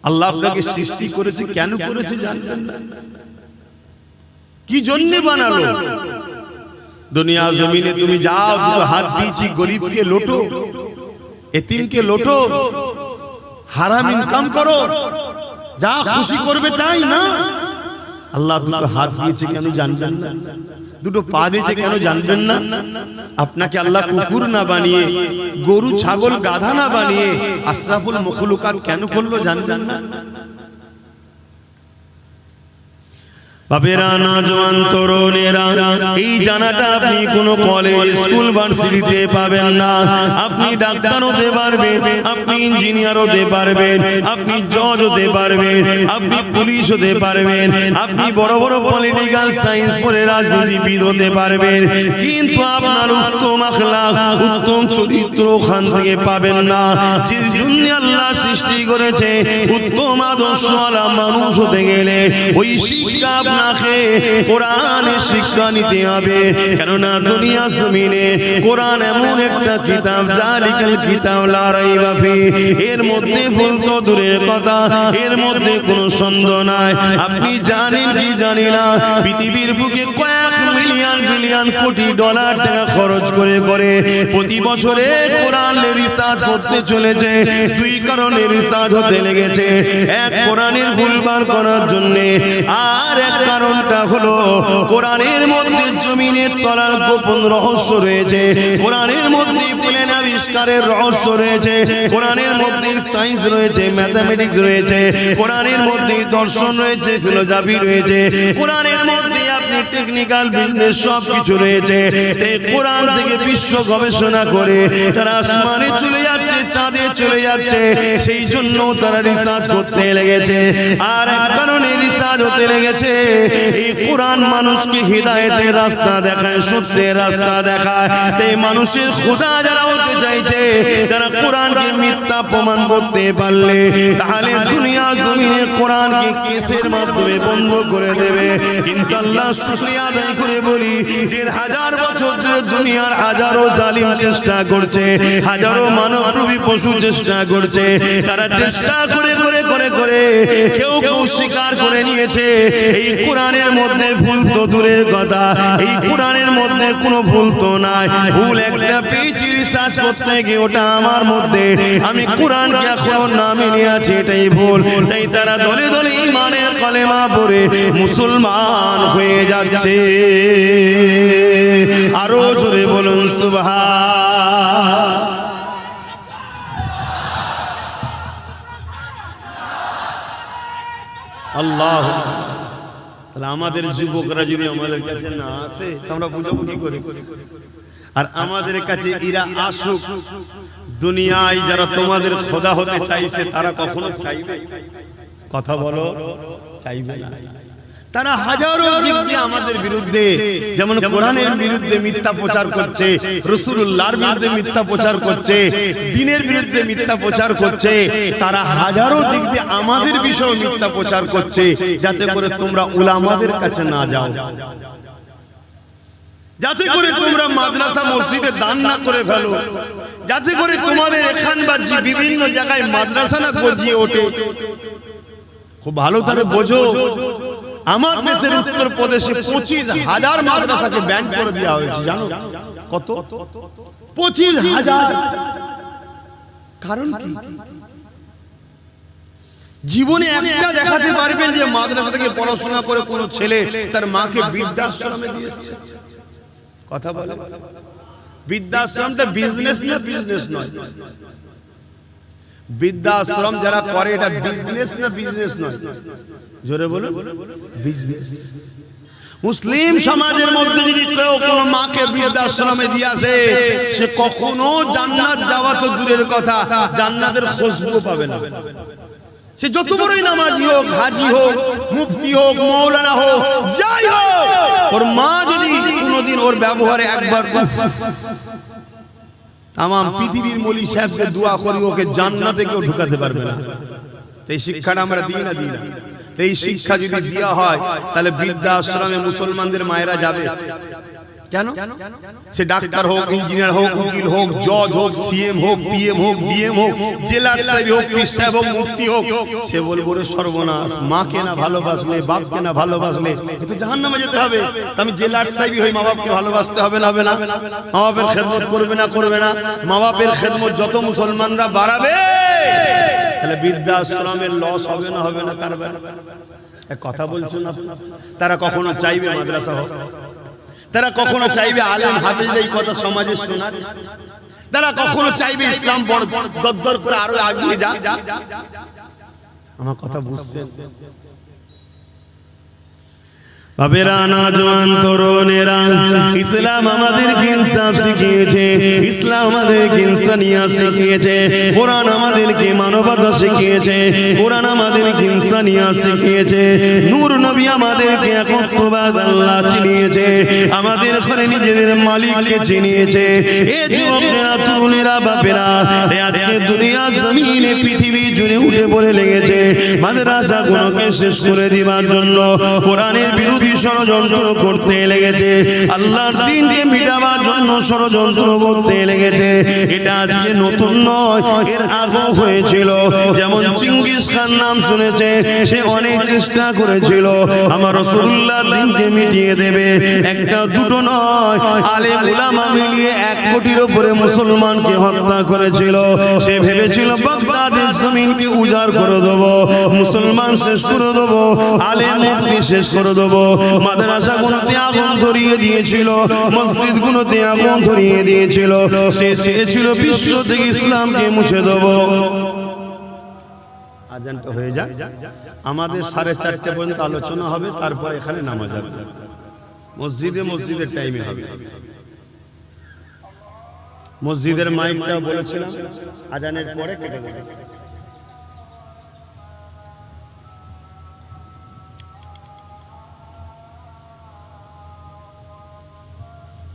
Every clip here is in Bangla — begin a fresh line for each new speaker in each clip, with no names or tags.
আল্লাহ আপনাকে সৃষ্টি করেছে, কেন করেছে জানবেন না? কি জন্য বানালো? দুনিয়া জমিনে তুমি যাও, দুটো হাত দিয়েছি, গরিবকে লোটো, এতিমকে লোটো, হারাম ইনকাম করো, যা খুশি করবে তাই না। আল্লাহ দুটো হাত দিয়েছে কেন জানবেন না? দুটো পা দিয়েছে কেন জানবেন না? আপনাকে আল্লাহ কুকুর না বানিয়ে, গরু ছাগল গাধা না বানিয়ে আশরাফুল মখলুকাত কেন করলো জানবেন না? বাবেরা, নওজোয়ান তরুণেরা, এই জানাটা আপনি কোন কলেজ স্কুল ভার্সিটিতে পাবেন না। আপনি ডাক্তার হতে পারবেন, আপনি ইঞ্জিনিয়ার হতে পারবেন, আপনি জজ হতে পারবেন, আপনি পুলিশ হতে পারবেন, আপনি বড় বড় পলিটিক্যাল সায়েন্স পড়ে রাজনীতিবিদ হতে পারবেন, কিন্তু আপনার উত্তম আখলাক, উত্তম চরিত্র ওখান থেকে পাবেন না। যে জন্য আল্লাহ সৃষ্টি করেছে, উত্তম আদর্শওয়ালা মানুষ হতে গেলে ওই শিক্ষা আপনাকে কোরআনের শিক্ষা নিতে হবে। কেননা দুনিয়া জমিনে কোরআন এমন একটা কিতাব, জালিকাল কিতাব লা রাইবা ফিহি, এর মধ্যে ভুল তো দূরের কথা, এর মধ্যে কোনো সন্দেহ নাই। আপনি জানেন কি জানি না, পৃথিবীর বুকে কয়েক মিলিয়ন বিলিয়ন কোটি ডলার টাকা খরচ করে প্রতি বছরে কোরআনের রিসার্চ করতে চলেছে। দুই কারণে রিসার্চ হতে লেগেছে, এক কোরআনের ভুলবার করার জন্য, আর এক কারণটা হলো কোরআনের মধ্যে জমিনের তলার গোপন রহস্য রয়েছে, কোরআনের মধ্যে প্লেন আবিষ্কারের রহস্য রয়েছে, কোরআনের মধ্যে সায়েন্স রয়েছে, ম্যাথমেটিক্স রয়েছে, কোরআনের মধ্যে দর্শন রয়েছে, ফিলোসফি রয়েছে, কোরআনের মধ্যে আপনি টেকনিক্যাল বিজনেস সব কিছু রয়েছে। এই কোরআন থেকে বিশ্ব গবেষণা করে তারা আসমানে চলে যাচ্ছে, চাঁদে চলে যাচ্ছে, সেই জন্য তারা রিসার্চ করতে লেগেছে। আর এক কারণে রিসার্চ হতে লেগেছে, এই কোরআন মানুষকে হিদায়াতের রাস্তা দেখায়, সত্যের রাস্তা দেখায়। এই মানুষের খোদা যারা হতে চাইছে, তারা কোরআনকে মিথ্যা প্রমাণ করতে পারলে তাহলে দুনিয়া জমিনে কোরআনকে কেসের মাধ্যমে বন্ধ করে দেবে। কিন্তু আল্লাহ শুকরিয়া আদায় করে বলি, ১,৫০০ বছর ধরে দুনিয়ার হাজারো জালিম চেষ্টা করছে, হাজারো মানবরূপী পশু চেষ্টা করছে, তারা চেষ্টা করে করে করে করে কেউ কেউ স্বীকার করে নিয়েছে এই কোরআনের মধ্যে ভুল তো দূরের কথা, এই কোরআনের মধ্যে কোনো ভুল তো নাই। ভুল একটা পেয়েছি রিসার্চ করতে গিয়ে, ওটা আমার মধ্যে, আমি কোরআনকে এখনো নামে নিয়ে আছি, এটাই ভুল। তাই তারা দলে দলে ঈমানের কলেমা পড়ে মুসলমান হয়ে যাচ্ছে। আরো জোরে বলুন সুবহান। আল্লাহ। তাহলে আমাদের যুবকরা যদি আমাদের কাছে না আসে, আমরা বুঝাবো কি করে? আর আমাদের কাছে এরা আসুক। দুনিয়ায় যারা তোমাদের খোদা হতে চাইছে, তারা কখনো চাইবে? কথা বলো, চাইবে না। তারা হাজারো দিক দিয়ে আমাদের বিরুদ্ধে, যেমন কোরআনের বিরুদ্ধে মিথ্যা প্রচার করছে, রাসূলুল্লাহর বিরুদ্ধে মিথ্যা প্রচার করছে, দ্বীনের বিরুদ্ধে মিথ্যা প্রচার করছে। তারা হাজারো দিক দিয়ে আমাদের বিষয়ে মিথ্যা প্রচার করছে, যাতে করে তোমরা উলামাদের কাছে না যাও, যাতে করে তোমরা মাদ্রাসা মসজিদে দান না করে ফেলো, যাতে করে তোমাদের এখান বা বিভিন্ন জায়গায় মাদ্রাসা না গজিয়ে ওঠে। খুব ভালো করে বোঝো, আমার দেশের উত্তর প্রদেশে 25,000 মাদ্রাসাকে ব্যান করে দেওয়া হয়েছে। জানো কত? 25,000। কারণ কি? জীবনে একটা দেখাতে পারবেন যে মাদ্রাসা থেকে পড়াশোনা করে কোন ছেলে তার মাকে বৃদ্ধাশ্রমে দিয়েছে? কথা বলে। বৃদ্ধাশ্রমটা বিজনেস না বিজনেস নয়? বৃদ্ধাশ্রম যারা করে এটা বিজনেস না বিজনেস নয়? জোরে বলুন, বিজনেস। মুসলিম সমাজের মধ্যে যদি কেউ কোনো মাকে বৃদ্ধাশ্রমে দিয়ে আসে, সে কখনো জান্নাত যাওয়া তো দূরের কথা, জান্নাতের খুশবু পাবে না। সে যত বড়ই নামাজি হোক, হাজি হোক, মুফতি হোক, মাওলানা হোক, যাই হোক, ওর মা যদি কোনোদিন ওর ব্যবহারে একবার তামাম পৃথিবীর মলি সাহেবকে দোয়া করি, ওকে জান্নাতে কেউ ঢুকাতে পারবে না। এই শিক্ষাটা আমরা দিই না? এই শিক্ষা যদি দেওয়া হয়, তাহলে বৃদ্ধাশ্রমে মুসলমানদের মায়েরা যাবে? কেন? সে ডাক্তার হোক, ইঞ্জিনিয়ার হোক, উকিল হোক, জজ হোক, সিএম হোক, পিএম হোক, ডিএম হোক, জেলার সাহেব হোক, পীর সাহেব হোক, মুফতি হোক, সে বলবো রে সর্বনাশ, মাকে না ভালোবাসলে, বাপকে না ভালোবাসলে এ তো জাহান্নামে যেতে হবে। আমি জেলার সাহেবই হই, মা বাপকে ভালোবাসতে হবে না? হবে না? মা বাপের খেদমত করবে না? করবে না? মা বাপের খেদমত যত মুসলমানরা বাড়াবে তাহলে বৃদ্ধাশ্রমের লস হবে না? হবে না? কারবার এক কথা বলছো না। তারা কখনো চাইবে মাদ্রাসা হোক? তারা কখনো চাইবে আলেম হাফেজরা এই কথা সমাজে শোনাক? তারা কখনো চাইবে ইসলাম বড় দরদর করে আরো এগিয়ে যাক? আমার কথা বুঝছেন? বাবেরা, নওজোয়ান তরুণেরা, ইসলাম আমাদেরকে ইনসাফ শিখিয়েছে, ইসলাম আমাদেরকে ইনসানিয়াত শিখিয়েছে, কোরআন আমাদেরকে মানবতা শিখিয়েছে, কোরআন আমাদেরকে ইনসানিয়াত শিখিয়েছে, নূর নবী আমাদেরকে একত্ববাদ আল্লাহ চিনিয়েছে, আমাদের ঘরে নিজেদের মালিককে চিনিয়েছে। এ যুবকেরা, তরুণেরা, বাপেরা, আজকে দুনিয়া জমিনে পৃথিবী জুড়ে উঠে পড়ে লেগেছে মাদ্রাসাগুলোকে শেষ করে দিবার জন্য, কোরআনের বিরুদ্ধে ষড়যন্ত্র করতে লেগেছে, আল্লাহর দ্বীনকে মিটাবার জন্য ষড়যন্ত্র করতে লেগেছে। এটা আজকে নতুন নয়, এর আগেও হয়েছিল। যেমন চিঙ্গিস খান নাম শুনেছে, সে অনেক চেষ্টা করেছিল আমার রাসূলুল্লাহ দ্বীনকে মিটিয়ে দেবে। একটা দুটো নয়, আলেম উলামা মিলিয়ে 1 কোটির উপরে মুসলমানকে হত্যা করেছিল। সে ভেবেছিল বাগদাদের জমিনকে উজাড় করে দেবো, মুসলমান শেষ করে দেবো, আলেম মুফতি শেষ করে দেবো। মাদ্রাসাগুলোতে আগুন ধরিয়ে দিয়েছিল, মসজিদগুলোতে আগুন ধরিয়ে দিয়েছিল। সে চেয়েছিল বিশ্ব থেকে ইসলামকে মুছে দেবো। আজানটা হয়ে যায়, আমাদের 4:30 পর্যন্ত আলোচনা হবে, তারপর এখানে নামাজ হবে। মসজিদের টাইমে হবে। মসজিদের মাইকটা বলেছিলাম আজানের পরে কেটে দেবে।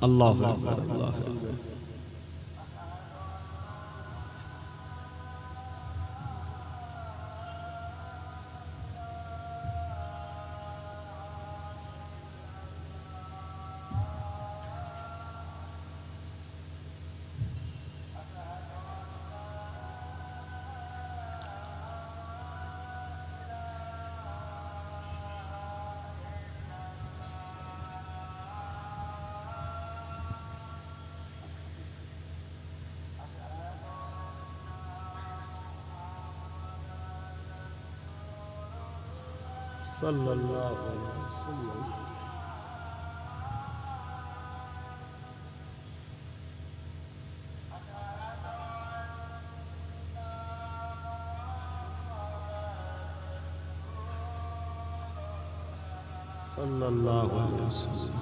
আল্লাহু আকবার, আল্লাহু আকবার। সাল্লাল্লাহু আলাইহি ওয়াসাল্লাম। সাল্লাল্লাহু আলাইহি ওয়াসাল্লাম।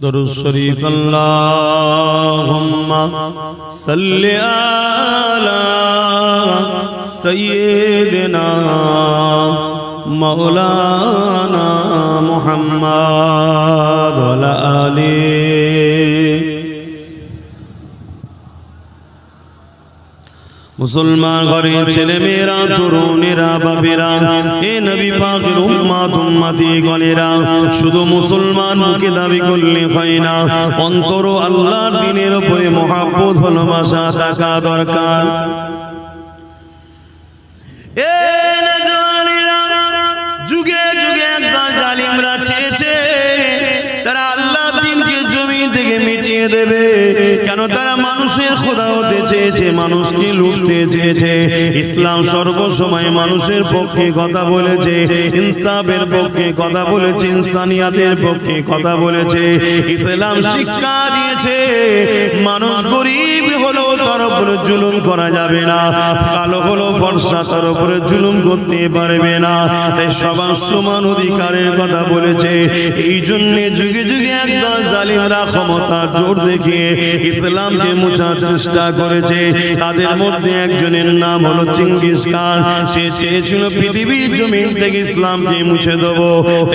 দরুদ শরীফ আল্লাহুম্মা সাল্লি আলা সাইয়্যিদিনা মাওলানা মুহাম্মদ ওয়া আলা আলিহি মুসলমান ঘরে ছেলে মেয়েরা তরুণেরা বাবেরা এ নবী পাকের উম্মত উম্মতি গণেরা শুধু মুসলমান মুখে দাবি করলে হয় না অন্তর আল্লাহর দ্বীনের উপরে মহব্বত ভালোবাসা থাকা দরকার। এ নওজওয়ানেরা যুগে যুগে একদল জালিমরা চেয়েছে তারা আল্লাহর দ্বীনকে জমিন থেকে মিটিয়ে দেবে। কেন? তারা মানুষের খোদা হতে চেয়েছে, মানুষকে লুটতে চেয়েছে। ইসলাম সর্বসময় মানুষের পক্ষে কথা বলেছে, ইনসাফের পক্ষে কথা বলেছে, ইনসানিয়াতের পক্ষে কথা বলেছে। ইসলাম শিক্ষা দিয়েছে মানুষ গরিব হলো তার উপরে জুলুম করা যাবে না, কালো হলো ফর্সা তার উপরে জুলুম করতে পারবে না। তাই সবার সমান অধিকারের কথা বলেছে। এই জন্য যুগে যুগে একদল জালিমরা ক্ষমতার জোর দেখিয়ে ইসলামকে মুছার চেষ্টা করেছে। তাদের মধ্যে একজনের নাম হলো চেঙ্গিস খান। সে চেয়েছিল পৃথিবীর জমিন থেকে ইসলামকে মুছে দেব।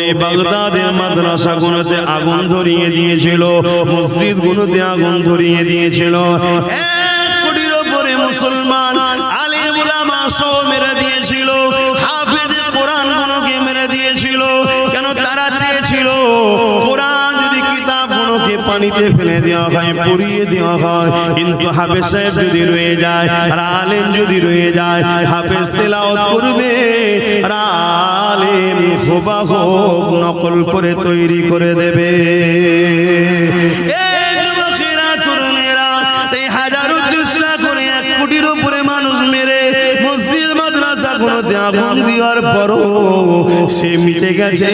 এই বাগদাদের মাদ্রাসাগুলোতে আগুন ধরিয়ে দিয়েছিল, মসজিদগুলোতে আগুন ধরিয়ে দিয়েছিল। 1 কোটির উপরে মুসলমান আলেম উলামা সহ মেরে দিয়েছিল, হাফেজ কোরআনগুলোকে মেরে দিয়েছিল। কেন? তারা চেয়েছিল কোরআন যদি কিতাবগুলোকে পানিতে ফেলে দেওয়া হয়, পুড়িয়ে দেওয়া হয়, কিন্তু হাফেজ সাহেব যদি রয়ে যায় আর আলেম যদি রয়ে যায়, হাফেজ তেলাওয়াত করবে আর আলেম হুবহু নকল করে তৈরি করে দেবে। এই যুবকেরা তরুণেরা তাই হাজারো চেষ্টা করে 1 কোটির উপরে মানুষ মেরে মসজিদ মাদ্রাসাগুলোতে আগুন দেওয়ার পরও সে মিটে গেছে।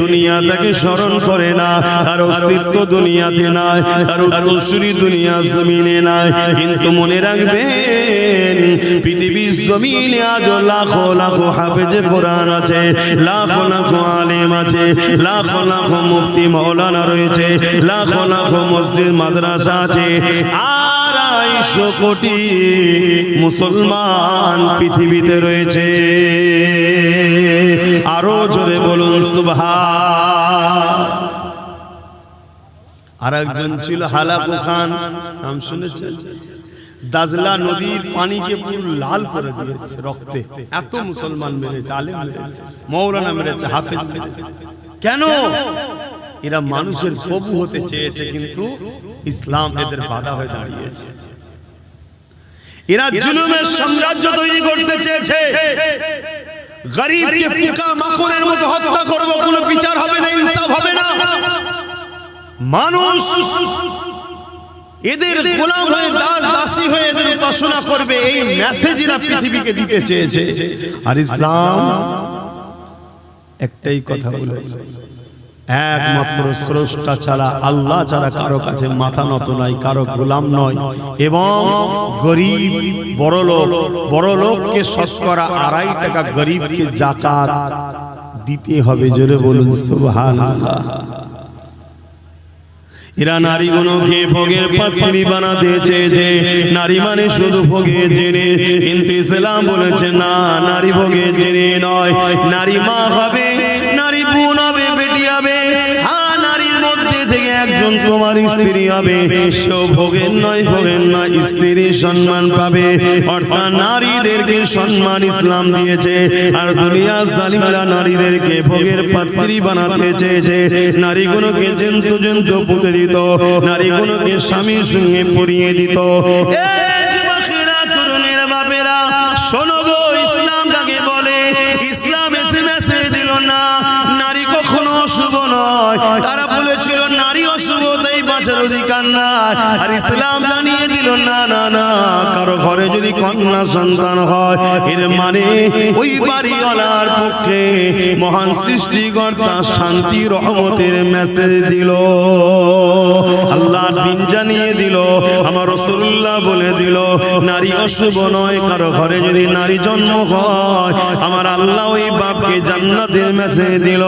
দুনিয়া তাকে স্মরণ করে না, তার অস্তিত্ব দুনিয়াতে নাই, তার উত্তরসূরি দুনিয়া জমিনে নাই। কিন্তু মনে রাখবেন পৃথিবীর জমিনে আজ লাখো লাখো হাফেজে কোরআন আছে, লাখো লাখো আলেম আছে, লাখো লাখো মুফতি মাওলানা রয়েছে, লাখো লাখো মসজিদ মাদ্রাসা আছে। 250 কোটি মুসলমান পৃথিবীতে রয়েছে। আরো জোরে বলুন সুবহান। আর একজন ছিল হালাকু খান, নাম শুনেছেন? দাজলা নদীর পানিকে পুরো লাল করে দিয়েছে রক্তে। এত মুসলমান মেরেছে, আলেম মেরেছে, মাওলানা মেরেছে, হাফেজ মেরেছে। কেন? এরা মানুষের প্রভু হতে চেয়েছে, কিন্তু ইসলাম এদের বাধা হয়ে দাঁড়িয়েছে। এরা জুলুমের সাম্রাজ্য তৈরি করতে চেয়েছে। গরিবকে পোকা মাকড়ের মতো হত্যা করব, কোনো বিচার হবে না, ইনসাফ হবে না। মানুষ এদের গোলাম হয়ে দাস দাসী হয়ে এদের উপাসনা করবে, এই মেসেজ এরা পৃথিবীকে দিতে চেয়েছে। আর ইসলাম একটাই কথা বলেছে, একমাত্র স্রষ্টা ছাড়া, আল্লাহ ছাড়া কারো কাছে মাথা নত নাই, কারো গোলাম নয়। এবং গরিব বড় লোককে শতকরা 2.5 টাকা গরিবকে যাকাত দিতে হবে। জোরে বলুন সুবহানাল্লাহ। এরা নারীগুলোকে ভোগের পাত্রী বানাতে চেয়েছে। নারী মানে শুধু ভোগের জেনে, কিন্তু ইসলাম বলেছে না, নারী ভোগের জেনে নয়। নারী মা হবে, নারী বোন হবে, বেটি হবে। হ্যাঁ, নারীর মধ্যে থেকে একজন তোমার স্ত্রী হবে, সেও ভোগের নয়, ভোগের নয়, স্ত্রীর সম্মান পাবে। অর্থাৎ নারীদেরকে সম্মান ইসলাম দিয়েছে। আর দুনিয়া জালিমরা নারীদেরকে ভোগের পাত্রী বানাতে চেয়েছে। নারীগুলোকে জন্তু জন্তু পুঁতে দিত, নারীগুলোকে স্বামীর সঙ্গে পরিয়ে দিত। এই যুবকেরা তরুণের বাপেরা শোনো গো, ইসলাম কাকে বলে? ইসলাম এসএমএসে দিল না নারী কখনো অশুভ নয়। তারা বলেছিল নারী অশুভ, তাই বাঁচার অধিকার নাই। আর ইসলাম জানিয়ে দিল না না না, কারো ঘরে যদি কন্যা সন্তান হয়, এর মানে ওই বাড়িওয়ালার পক্ষে মহান সৃষ্টিকর্তা শান্তি রহমতের মেসেজ দিল। আল্লাহ দিন জানিয়ে দিল, আমার রাসূলুল্লাহ বলে দিল নারী অশুভ নয়। কারো ঘরে যদি নারী জন্ম হয়, আমার আল্লাহ ওই বাপকে জান্নাতের মেসেজ দিল।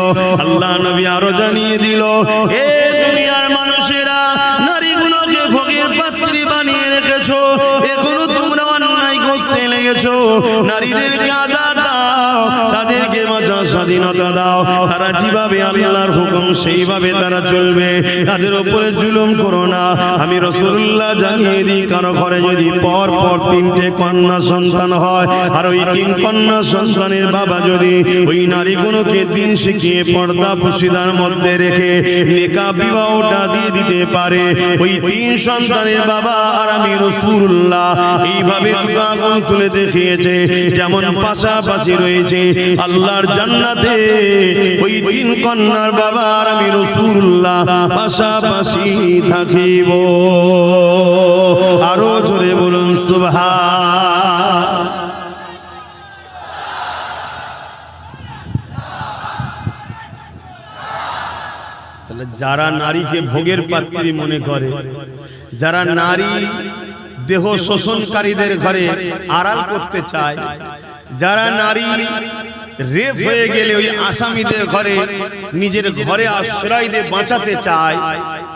আল্লাহ নবী আরো জানিয়ে দিল, এ দুনিয়ার মানুষেরা নারীগুলোকে ভোগের পাত্রী বানিয়ে রেখেছো, এগুলো তোমরা অন্যায় করতে লেগেছো। নারীদেরকে আজাদ দাও, তাদেরকে মাদ্রাসা স্বাধীনতা দাও, তারা যেভাবে আল্লাহর হুকুম সেইভাবে তারা চলবে, তাদের উপরে জুলুম করো না। আমি রাসূলুল্লাহ জানিয়ে দিই, কারো ঘরে যদি পর পর 3টে কন্যা সন্তান হয়, আর ওই 3 কন্যা সন্তানের বাবা যদি ওই নারীগুলোকে দিন শিখিয়ে পর্দা পুশিদার মধ্যে রেখে নিকাহ বিবাহটা দিয়ে দিতে পারে, ওই 3 সন্তানের বাবা আর আমি রাসূলুল্লাহ এইভাবে দুটো আগুন তুলে দেখিয়েছে, যেমন পাশাপাশি রয়েছে আল্লাহর জান্নাতে ওই 3 কন্যার বাবা আর আমি রাসূলুল্লাহ পাশাপাশি থাকিব। আরো জোরে বলুন সুবহান। তাহলে যারা নারীকে ভোগের পাত্রী মনে করে, যারা নারী দেহ শোষণকারীদের ঘরে আড়াল করতে চায়, যারা নারী রেপ হয়ে গেলে ওই আসামিদের ঘরে নিজের ঘরে আশ্রয় দিয়ে বাঁচাতে চায়,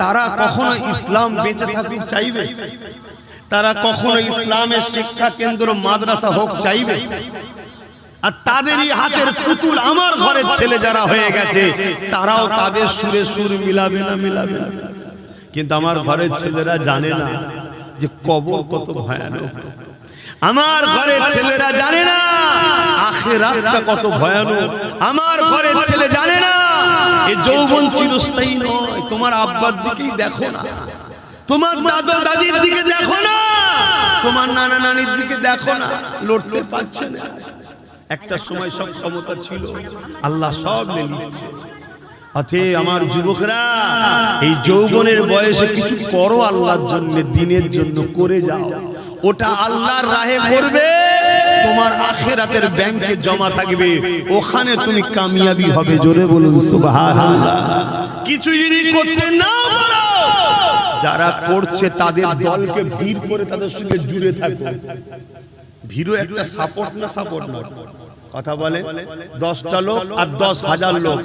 তারা কখনো ইসলাম বেঁচে থাকতে চাইবে? তারা কখনো ইসলামের শিক্ষা কেন্দ্র মাদ্রাসা হোক চাইবে? আর তাদেরই হাতের পুতুল আমার ঘরের ছেলে যারা হয়ে গেছে, তারাও তাদের সুরে সুর মিলাবে না, মিলাবে না। কিন্তু আমার ঘরের ছেলেরা জানে না যে কবর কত ভয়ানক। আমার ঘরের ছেলেরা জানে না আখিরাতটা কত ভয়ানক। আমার ঘরের ছেলে জানে না এই যৌবন চিরস্থায়ী নয়। তোমার আব্বার দিকেই দেখো না, তোমার দাদা দাদির দিকে দেখো না, তোমার নানা নানির দিকে দেখো না, লড়তে পারছে না। একটা সময় সব ক্ষমতা ছিল, আল্লাহ সব নিয়ে নিচ্ছে। অতএব আমার যুবকরা, এই যৌবনের বয়সে কিছু করো আল্লাহর জন্য, দিনের জন্য করে যাও। ওটা আল্লাহর রাহে করবে, তোমার আখিরাতের ব্যাংকে জমা থাকবে, ওখানে তুমি কামিয়াবি হবে। জোরে বলুন সুবহানাল্লাহ। কিছু যদি করতে না পারো, যারা করছে তাদের দলকে ভিড় করে তাদের সঙ্গে জুড়ে থাকো। ভিড়ও একটা সাপোর্ট না, সাপোর্ট না। কথা বলে 10টা লোক আর 10,000 লোক,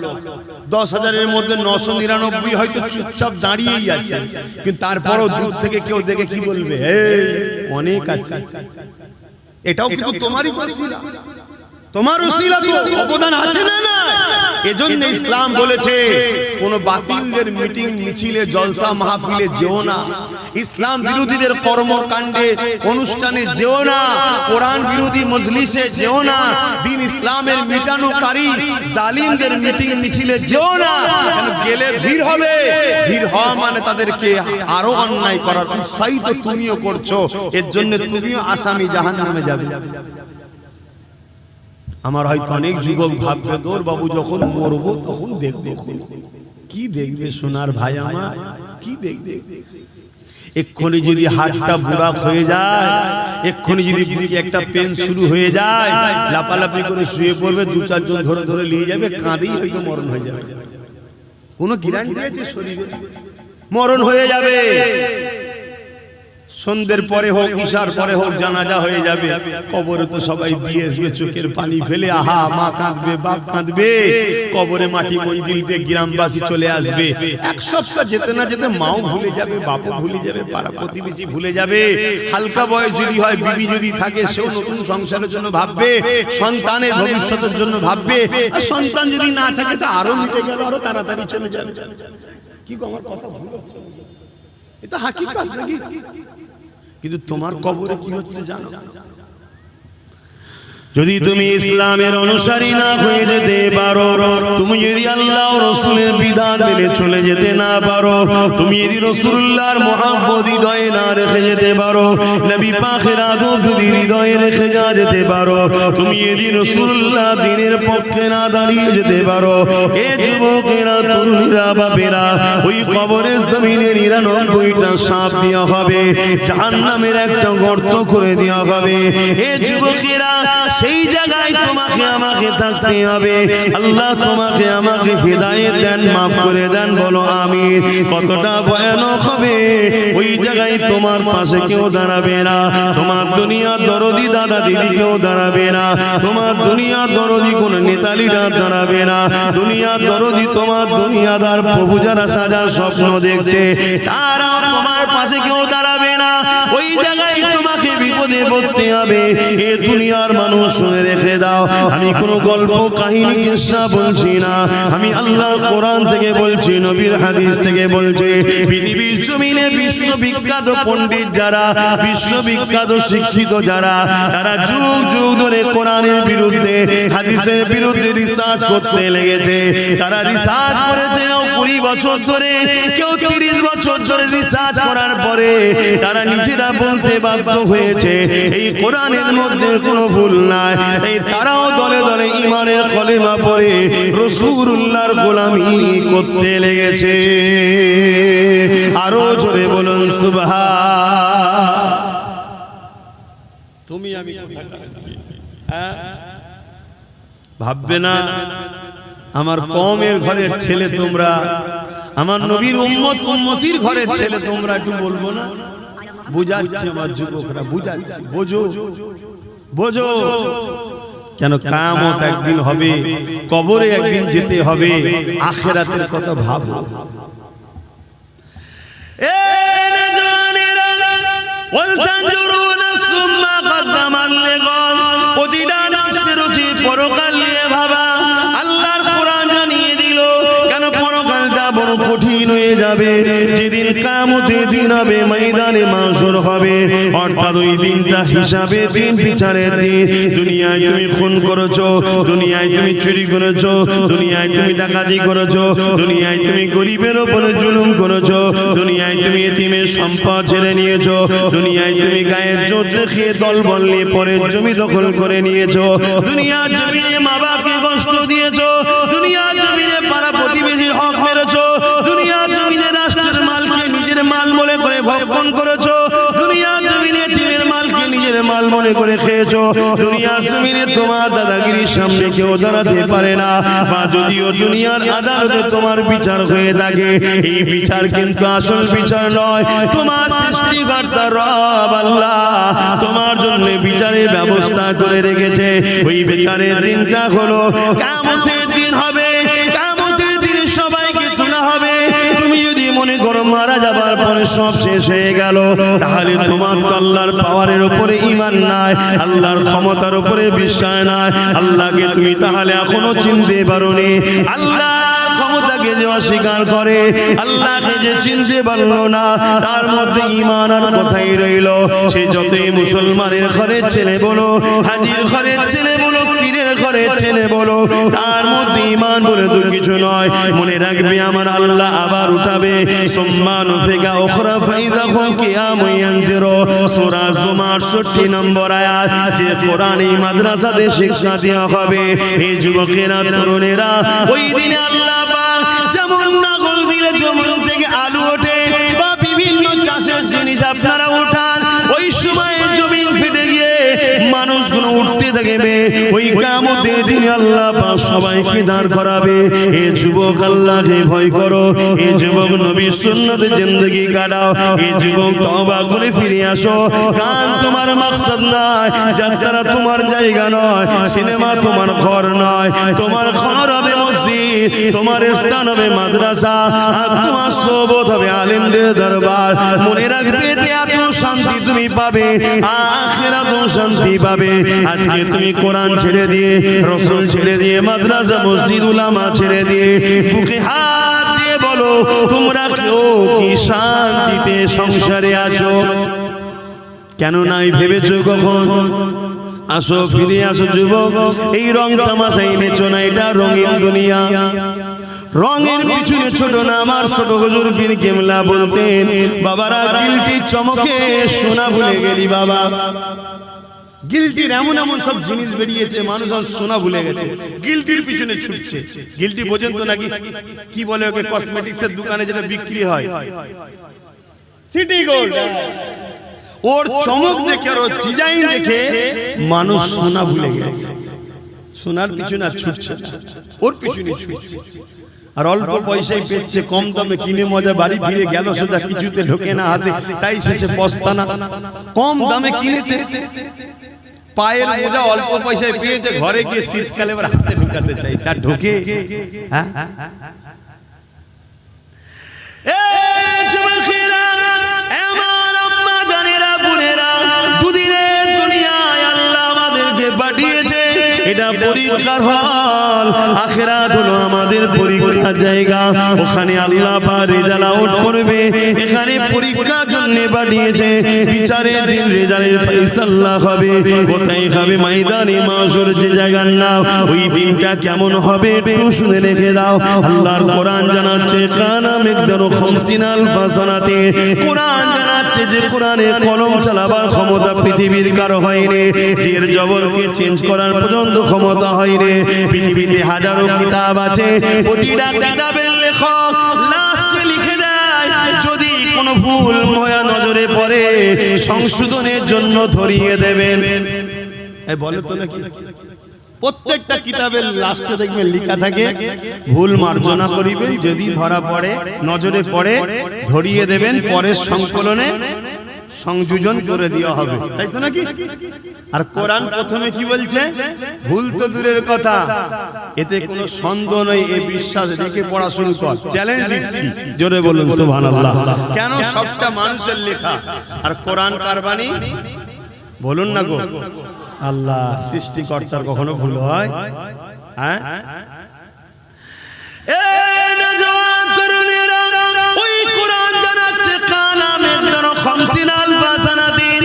10,000-এর মধ্যে 999 হয়তো চুপচাপ দাঁড়িয়েই আছে, কিন্তু তারপরও দূর থেকে কেউ দেখে কি বলবে, এই অনেক আছে। এটাও কিন্তু তোমারই ওসিলা, তোমার ওসিলা তো অবদান আছে না? না, এজন্য ইসলাম বলেছে কোন বাতিলদের মিটিং মিছিলে জলসা মাহফিলে যেও না, ইসলাম বিরোধীদের কর্মকাণ্ডে অনুষ্ঠানে যেও না, কোরআন বিরোধী মজলিসে যেও না, দিন ইসলামের মিটানোকারী জালিমদের মিটিং মিছিলে যেও না। কেন গেলে ভিড় হবে, ভিড় হওয়া মানে তাদেরকে আরো অন্যায় করার উৎসাহিত তুমিও করছো, এর জন্য তুমিও আসামি, জাহান্নামে যাবে। আমার হয়তো অনেক যুবক ভাববে, তোর বাবু যখন মরবো তখন দেখবে। কি দেখবে সোনার ভাই আমার, কি দেখবে? এক্ষুনি যদি হাতটা বুড়া হয়ে যায়, এক্ষুনি যদি বুকে একটা পেন শুরু হয়ে যায়, লাপালাপি করে শুয়ে পড়বে, 2-4 জন ধরে ধরে নিয়ে যাবে, কাঁদেই হয়তো মরণ হয়ে যাবে। কোনো গ্যারান্টি আছে শরীরে? মরণ হয়ে যাবে। সন্ধ্যের পরে হোক, ঈশার পরে হোক, জানাজা হয়ে যাবে। কবরে তো সবাই দিয়ে আসবে চোখের পানি ফেলে, আহা মা কাঁদবে, বাপ কাঁদবে, কবরে মাটি মঞ্জিল দিয়ে গ্রামবাসী চলে আসবে। 1 সপ্তাহ যেতে না যেতে মাও ভুলে যাবে, বাপও ভুলে যাবে, পাড়া প্রতিবেশী ভুলে যাবে। হালকা বয়স যদি হয়, বিবি যদি থাকে, সেও নতুন সংসারের জন্য ভাববে, সন্তানের ভবিষ্যতের জন্য ভাববে। আর সন্তান যদি না থাকে তো আরো মিটে গেল, আরো তাড়াতাড়ি চলে যাবে। কি আমার কথা ভুল হচ্ছে? এটা হাকিকত নাকি? কিন্তু তোমার কবরে কি হচ্ছে জানো? যদি তুমি ইসলামের অনুসারী না হয়ে যেতে পারো, তুমি যদি আল্লাহ ও রাসূলের বিধান মেনে চলে যেতে না পারো, তুমি যদি রাসূলুল্লাহর মুহাব্বত হৃদয়ে না রেখে যেতে পারো, নবী পাকের আদব যদি হৃদয়ে রেখে যেতে পারো, তুমি যদি রাসূলুল্লাহ দ্বীনের পক্ষে না দাঁড়িয়ে যেতে পারো, এ যুবকেরা, তরুণীরা, বাপেরা, ওই কবরের জমিনে 99টা সাপ দেওয়া হবে, জাহান্নামের একটা গর্ত করে দেওয়া হবে। এ যুবকেরা, সেই জায়গায় তোমাকে আমাকে থাকতে হবে। আল্লাহ তোমাকে আমাকে হিদায়াত দেন, মাফ করে দেন, বলো আমিন। কতটা ভয়ানক হবে, ওই জায়গায় তোমার পাশে কেউ দাঁড়াবে না, তোমার দুনিয়ার দরদি দাদা দিদি কেউ দাঁড়াবে না, তোমার দুনিয়ার দরদি কোন নেতালিরা দাঁড়াবে না, দুনিয়ার দরদি তোমার দুনিয়াদার প্রভু যারা সাজার স্বপ্ন দেখছে, তারা তোমার পাশে কেউ দাঁড়াবে না। ওই জায়গায় তোমাকে বিপদ বিপদে পড়তে হবে। এ দুনিয়ার মানুষ শুনে রেখে দাও, আমি কোনো গল্প কাহিনী কিসসা বলছি না, আমি আল্লাহর কোরআন থেকে বলছি, নবীর হাদিস থেকে বলছি। পৃথিবীর জমিনে বিশ্ববিখ্যাত পণ্ডিত যারা, বিশ্ববিখ্যাত শিক্ষিত যারা, তারা যুগ যুগ ধরে কোরআনের বিরুদ্ধে, হাদিসের বিরুদ্ধে রিসার্চ করতে লেগেছে। তারা রিসার্চ করেছে 20 বছর ধরে, কেউ 30 বছর ধরে রিসার্চ করার পরে তারা নিজেরা বলতে বাধ্য হয়েছে এই কোরআনের মধ্যে কোনো ভুল নাই। এই তারাও দলে দলে ঈমানের কলেমা পড়ে রাসূলুল্লাহর গোলামি করতে লেগেছে। আরো জোরে বলুন সুবহান। তুমি আমি ভাববে না আমার কওমের ঘরের ছেলে তোমরা, আমার নবীর উম্মত উম্মতির ঘরের ছেলে তোমরা, একটু বলবো না? বুঝাচ্ছি আমার যুবকরা, বুঝাচ্ছি, বোঝো বোঝো। কেন কিয়ামত একদিন হবে, কবরে একদিন যেতে হবে, আখিরাতের কথা ভাবো। এ নজওয়ানেরা ওয়াল তানজুরু নাফসুম মা কদ্দামাত লিগাদ, প্রতিটা নফসের উচিত পরকাল নিয়ে ভাবা। আল্লাহর কোরআন জানিয়ে দিল কেন পরকালটা বড় কঠিন হয়ে যাবে। যেদিন কিয়ামতের দিন হবে, ময়দানে মাশর হবে, অর্থাৎ ওই দিনটা হিসাবে দিন, বিচারের দিন। দুনিয়ায় তুমি খুন করেছো, দুনিয়ায় তুমি চুরি করেছো, দুনিয়ায় তুমি ডাকাতি করেছো, দুনিয়ায় তুমি গরিবের উপরে জুলুম করেছো, দুনিয়ায় তুমি এতিমের সম্পদ ছেড়ে নিয়েছো, দুনিয়ায় তুমি গায়ের জোর দেখিয়ে দলবল নিয়ে পরের জমি দখল করে নিয়েছো, দুনিয়ার জমিনে মা বাপকে কষ্ট দিয়েছো, দুনিয়ার জমিনে পাড়া প্রতিবেশীর হক মেরেছো, দুনিয়ার জমিনে রাষ্ট্রের মালকে নিজের মাল মনে করে ভক্ষণ করেছো, দুনিয়ার জমিনে এতিমের মালকে নিজের মাল মনে করে খেয়েছো, দুনিয়ার জমিনে তোমার দাদাগিরির সামনে কেউ দাঁড়াতে পারে না। বা যদিও দুনিয়ার আদালতে তোমার বিচার হয়ে থাকে, এই বিচার কিন্তু আসল বিচার নয়। তোমার সৃষ্টিকর্তা রব আল্লাহ তোমার জন্য বিচারের ব্যবস্থা করে রেখেছে। ওই বিচারের দিনটা হলো কিয়ামতের দিন হবে। কিয়ামতের দিন সবাইকে তোলা হবে। তুমি যদি মনে করো মারা যাবার পরে সব শেষ হয়ে গেল, তাহলে তোমার তো আল্লাহর পাওয়ারের উপরে ঈমান নাই, আল্লাহর ক্ষমতার উপরে বিশ্বাস নাই। আল্লাহকে তুমি তাহলে এখনো চিনতে পারোনি। আল্লাহ ক্ষমতাকে যে অস্বীকার করে, আল্লাহকে যে চিনতে পারলো না, তার মধ্যে ঈমান আর কোথায় রইল? সে যতই মুসলমানের ঘরের ছেলে বলো, হাজির ঘরের ছেলে বলো, পীরের ঘরের ছেলে বলো, তার মধ্যে ঈমান বলে তো কিছু নয়। মনে রাখবে আমার আল্লাহ আবার উঠাবে। সুম্মা নুফিকা উখরা ফাইযা হুম কিয়ামুন ইয়ানজিরু, সূরা জুমার 68 নম্বর আয়াত। যে কোরআন এই মাদ্রাসাতে শিক্ষা দেওয়া হবে, এই যুবকেরা তরুণেরা, ওই দিনে আল্লাহ পাক যেমন নাগল দিলে জমিন থেকে আলু ওঠে বা বিভিন্ন চাষের জিনিস আপনারা উঠান, ওই সময় জমিন ফেটে গিয়ে মানুষগুলো উঠতে থাকবে। ওই কিয়ামতের দিনে আল্লাহ পাক সবাইকে দাঁড় করাবে। এ যুবক আল্লাহকে ভয় করো, এ যুবক নবীর সুন্নতে জিন্দেগি কাটাও, এ যুবক তওবা করে ফিরে আসো। গান তোমার মাকসাদ নয়, যাত্রা তোমার জায়গা নয়, সিনেমা তোমার ঘর নয়। তোমার ঘর হবে মসজিদ, তোমার স্থান হবে মাদ্রাসা, আর তোমার সোবত হবে আলেমদের দরবার। মনে রাখবে এত শান্তি তুমি পাবে, আখিরাতেও শান্তি পাবে। আজকে তুমি কোরআন ছেড়ে দিয়ে, রাসূল ছেড়ে দিয়ে, মাদ্রাসা মসজিদ উলামা ছেড়ে দিয়ে, বুকে হাত দিয়ে বলো তোমরা কেউ কি শান্তিতে সংসারে আছো? কেন নাই ভেবেছো কখন? আসো, ফিরে আসো যুবক। এই রং তামাশা এনেছো না, এটা রঙিন দুনিয়া। রঙের পিছনে ছোট না, আমার ছোট হুজুর পীর কেবলা বলতেন, বাবারা গিলটির চমকে সোনা ভুলে গেলি বাবা। গিলটির এমন এমন সব জিনিস বেরিয়েছে, মানুষ আর সোনা ভুলে গেছে, গিলটির পিছনে ছুটছে। গিলটি বোঝেন তো নাকি? কি বলে ওকে? কসমেটিক্সের দোকানে যেটা বিক্রি হয়, সিটি গোল্ড। ওর চমক দেখে আর ওর ডিজাইন দেখে মানুষ সোনা ভুলে গেছে। সোনার পিছনে আর ছুটছে না, ওর পিছনে ছুটছে। আর অল্প পয়সায় পেচ্ছে, কম দামে কিনে মজা বাড়ি ফিরে গেল সোজা, কিছুতে ঢোকে না হাতে, তাই শেষে পস্তানা। কম দামে কিনেছে, পায়ের মোজা অল্প পয়সায় পেয়েছে, ঘরে গিয়ে শীতকালে এবার হাতে ঢুকাতে চাই, তার ঢোকে? হ্যাঁ, যুবকেরা, আমার আম্মা জানেরা, বোনেরা, দুদিনের এটা পরীক্ষার হল, আখিরাত হলো আমাদের পরীক্ষার জায়গা। ওখানে আল্লাহ পাক রেজাল্ট আউট করবে। এখানে পরীক্ষার জন্য পাঠিয়েছে, বিচারের দিন রেজাল্টের ফয়সালা হবে। কোথায় হবে? ময়দানে মাশর, যে জায়গার নাম। ওই দিনটা কেমন হবে একটু শুনে রেখে দাও। আল্লাহর কোরআন জানাচ্ছে কানা মিকদারু 50 আলফা সানাতে। কোরআন জানাচ্ছে যে কোরআনে কলম চালাবার ক্ষমতা পৃথিবীর কারো হয়নি, জের জবরকে চেঞ্জ করার পর্যন্ত ক্ষমতা হয়নি। পৃথিবীতে হাজারো কিতাব আছে, প্রতিটা কিতাবের লেখক লাস্টে লিখে দেয় যদি কোনো ভুল ময়া নজরে পড়ে সংশোধনের জন্য ধরিয়ে দেবেন। এই বলে তো নাকি প্রত্যেকটা কিতাবের লাস্টে দেখবেন লেখা থাকে ভুল মার্জনা করিবেন, যদি ধরা পড়ে নজরে পড়ে ধরিয়ে দেবেন, পরের সংকলনে সংযোজন করে দেওয়া হবে, তাই তো নাকি? আর কোরআন প্রথমে কি বলছে? ভুল তো দূরের কথা, এতে কোনো সন্দেহ নেই, এই বিশ্বাস রেখে পড়া শুরু কর। চ্যালেঞ্জ দিচ্ছি, জোরে বলুন সুবহানাল্লাহ। কেন? সবটা মানুষের লেখা, আর কোরআন কার বাণী? বলুন না গো। আল্লাহ সৃষ্টিকর্তার কখনো ভুল হয়? হ্যাঁ, ওই কোরআন জানাচ্ছে কানা মিকদারু 50 আলফা সানাতিন।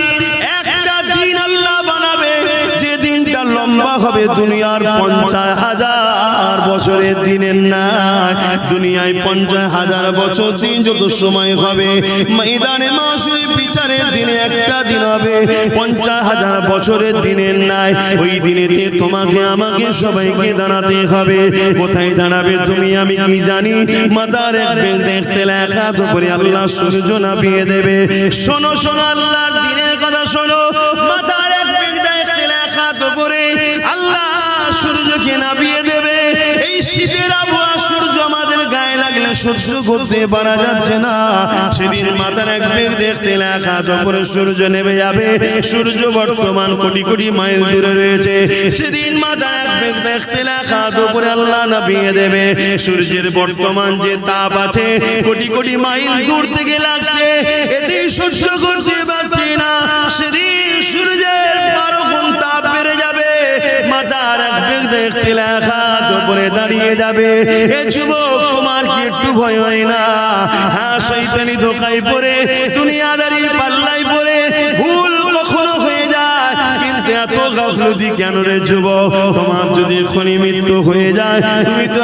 একটা দিন আল্লাহ বানাবে, যে দিনটা লম্বা হবে দুনিয়ার 50,000 বছরের দিনের নাই। দুনিয়ায় 50,000 বছর দিন যত সময় হবে, ময়দানে মাশরে বিচারের দিনে একটা দিন হবে 50,000 বছরের দিনের নাই। ওই দিনেতে তোমাকে আমাকে সবাইকে দাঁড়াতে হবে। কোথায় দাঁড়াবে তুমি আমি কি জানি? মাথার এক বেল দেখতে লেখা তো করে আল্লাহ সূর্য নামিয়ে দেবে। শোনো শোনো, আল্লাহর দিনের কথা শোনো। মাথার এক বেল দেখতে লেখা তো করে আল্লাহ সূর্যকে নামিয়ে দেবে। এই শীতের আবহাওয়া সূর্য আমাদের গায়ে লাগলে সহ্য করতে পারা যাচ্ছে না। সেদিন মাথার এক বেগ দেখতে লেখা যখন সূর্য নেমে যাবে, সূর্য বর্তমান কোটি কোটি মাইল দূরে রয়েছে। সেদিন মাথার এক বেগ দেখতে লেখা দুপুরে আল্লাহ নামিয়ে দেবে। সূর্যের বর্তমান যে তাপ আছে কোটি কোটি মাইল দূর থেকে লাগছে, এতে সহ্য করতে পারছি না। সেদিন সূর্যের 12 গুণ তাপ বেড়ে যাবে। মাথার এক বেগ দেখতে লেখা দুপুরে দাঁড়িয়ে যাবে। এ যুবক, তোমার কি একটু ভয় হয় না? হ্যাঁ, শয়তানি ধোঁকায় পড়ে, দুনিয়াদারির পাল্লায় পড়ে ভুল কখনো হয়ে যায়, কিন্তু এত গাফলতি কেন রে যুবক? তোমার যদি এখনই মৃত্যু হয়ে যায়, তুমি তো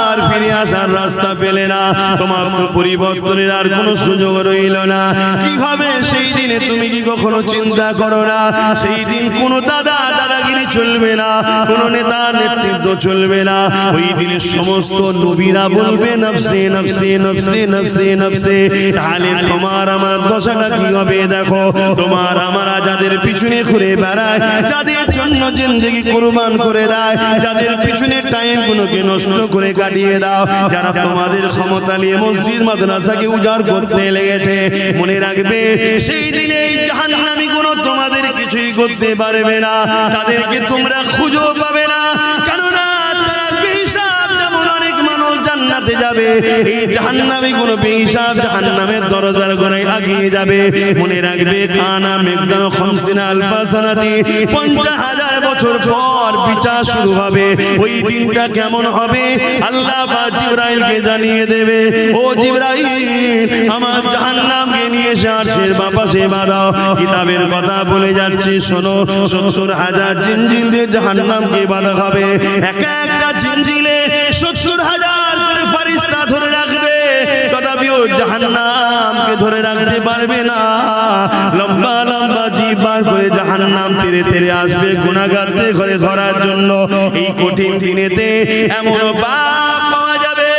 আর ফিরে আসার রাস্তা পেলে না। তোমার তো পরিবর্তনের আর কোনো সুযোগ রইল না। কি হবে সেই দিনে তুমি কি কখনো চিন্তা করো না? সেই দিন কোনো দাদাগিরি চলবে না, কোনো নেতা নেতৃত্ব চলবে না। ওই দিনে সমস্ত নবীরা বলবে নফসে নফসে নফসে নফসে নফসে। তাহলে তোমার আমার দশাটা কি হবে? দেখো, তোমার আমরা যাদের পিছনে ঘুরে বেড়ায়, যাদের জন্য জিন্দেগি কুরবান করে দেয়, যাদের পিছনে টাইম গুলোকে নষ্ট করে কাটিয়ে দাও, যারা তোমাদের ক্ষমতা নিয়ে মসজিদ মাদ্রাসাকে উজাড় করতে লেগেছে, মনে রাখবে সেই দিনে এই জাহান্নামী গুলো তোমাদের কিছুই করতে পারবে না। তাদেরকে তোমরা খুঁজেও পাবে না, কেননা তারা বেহিসাব। যেমন অনেক মানুষ জান্নাতে যাবে, এই জাহান্নামী গুলো বেহিসাব জাহান্নামের দরজার গোড়ায় আগিয়ে যাবে। মনে রাখবে কানা মিকদারু 50 আলফা সানাতি, 50,000 বছর পর বিচার শুরু হবে। ওই দিনটা কেমন হবে আল্লাহ পাক জিবরাইলকে জানিয়ে দেবে। ও জিবরাইল, আমার জাহান্নামকে নিয়ে এসে আরশের পাশে বাঁধাও। কিতাবের কথা বলে যাচ্ছে, শোনো, 70,000 জিনজিল দিয়ে জাহান্নামকে বাঁধা হবে। একটা জিনজিলে 70,000 করে ফেরেশতা ধরে রাখবে, তথাপিও জাহান্নামকে ধরে রাখতে পারবে না। লম্বা লম্বা জিভ বার করে জাহান্নাম তেরে তেরে আসবে গুনাহগারদের ঘরে ধরার জন্য। এই কঠিন দিনেতে এমন বাপ পাওয়া যাবে,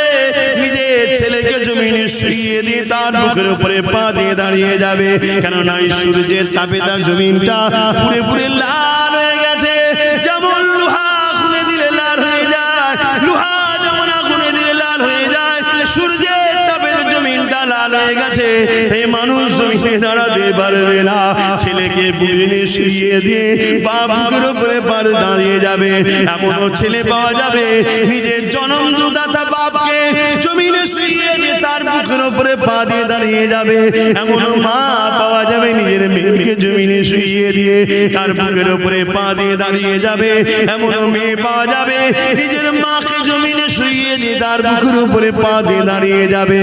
নিজের ছেলেকে জমিনে শুইয়ে দিয়ে তার বুকের উপরে পা দিয়ে দাঁড়িয়ে যাবে। কেননা এই সূর্যের তাপে তার জমিনটা পুরে পুরে লাল হয়ে গেছে। যেমন লোহা খুলে দিলে লাল হয়ে যায়, লোহা যেমন আগুনে দিলে লাল হয়ে যায়, সূর্যের তাপে জমিনটা লাল হয়ে গেছে। এই মানুষ জমিনে দাঁড়াতে পারবে না। ছেলেকে বুকে শুইয়ে দিয়ে বাবুর উপরে পার দাঁড়িয়ে যাবে। এমনও ছেলে পাওয়া যাবে নিজের জন্মদাতা বাপকে জমিনে শুইয়ে দিয়ে তার বুকের বুকের উপরে পা দিয়ে দাঁড়িয়ে যাবে। এমন মা পাওয়া যাবে নিজের মেয়েকে জমিনে শুইয়ে দিয়ে তার বুকের উপরে পা দিয়ে দাঁড়িয়ে যাবে। এমন মেয়ে পাওয়া যাবে নিজের মাকে জমিনে শুইয়ে দিয়ে তার বুকের উপরে পা দিয়ে দাঁড়িয়ে যাবে।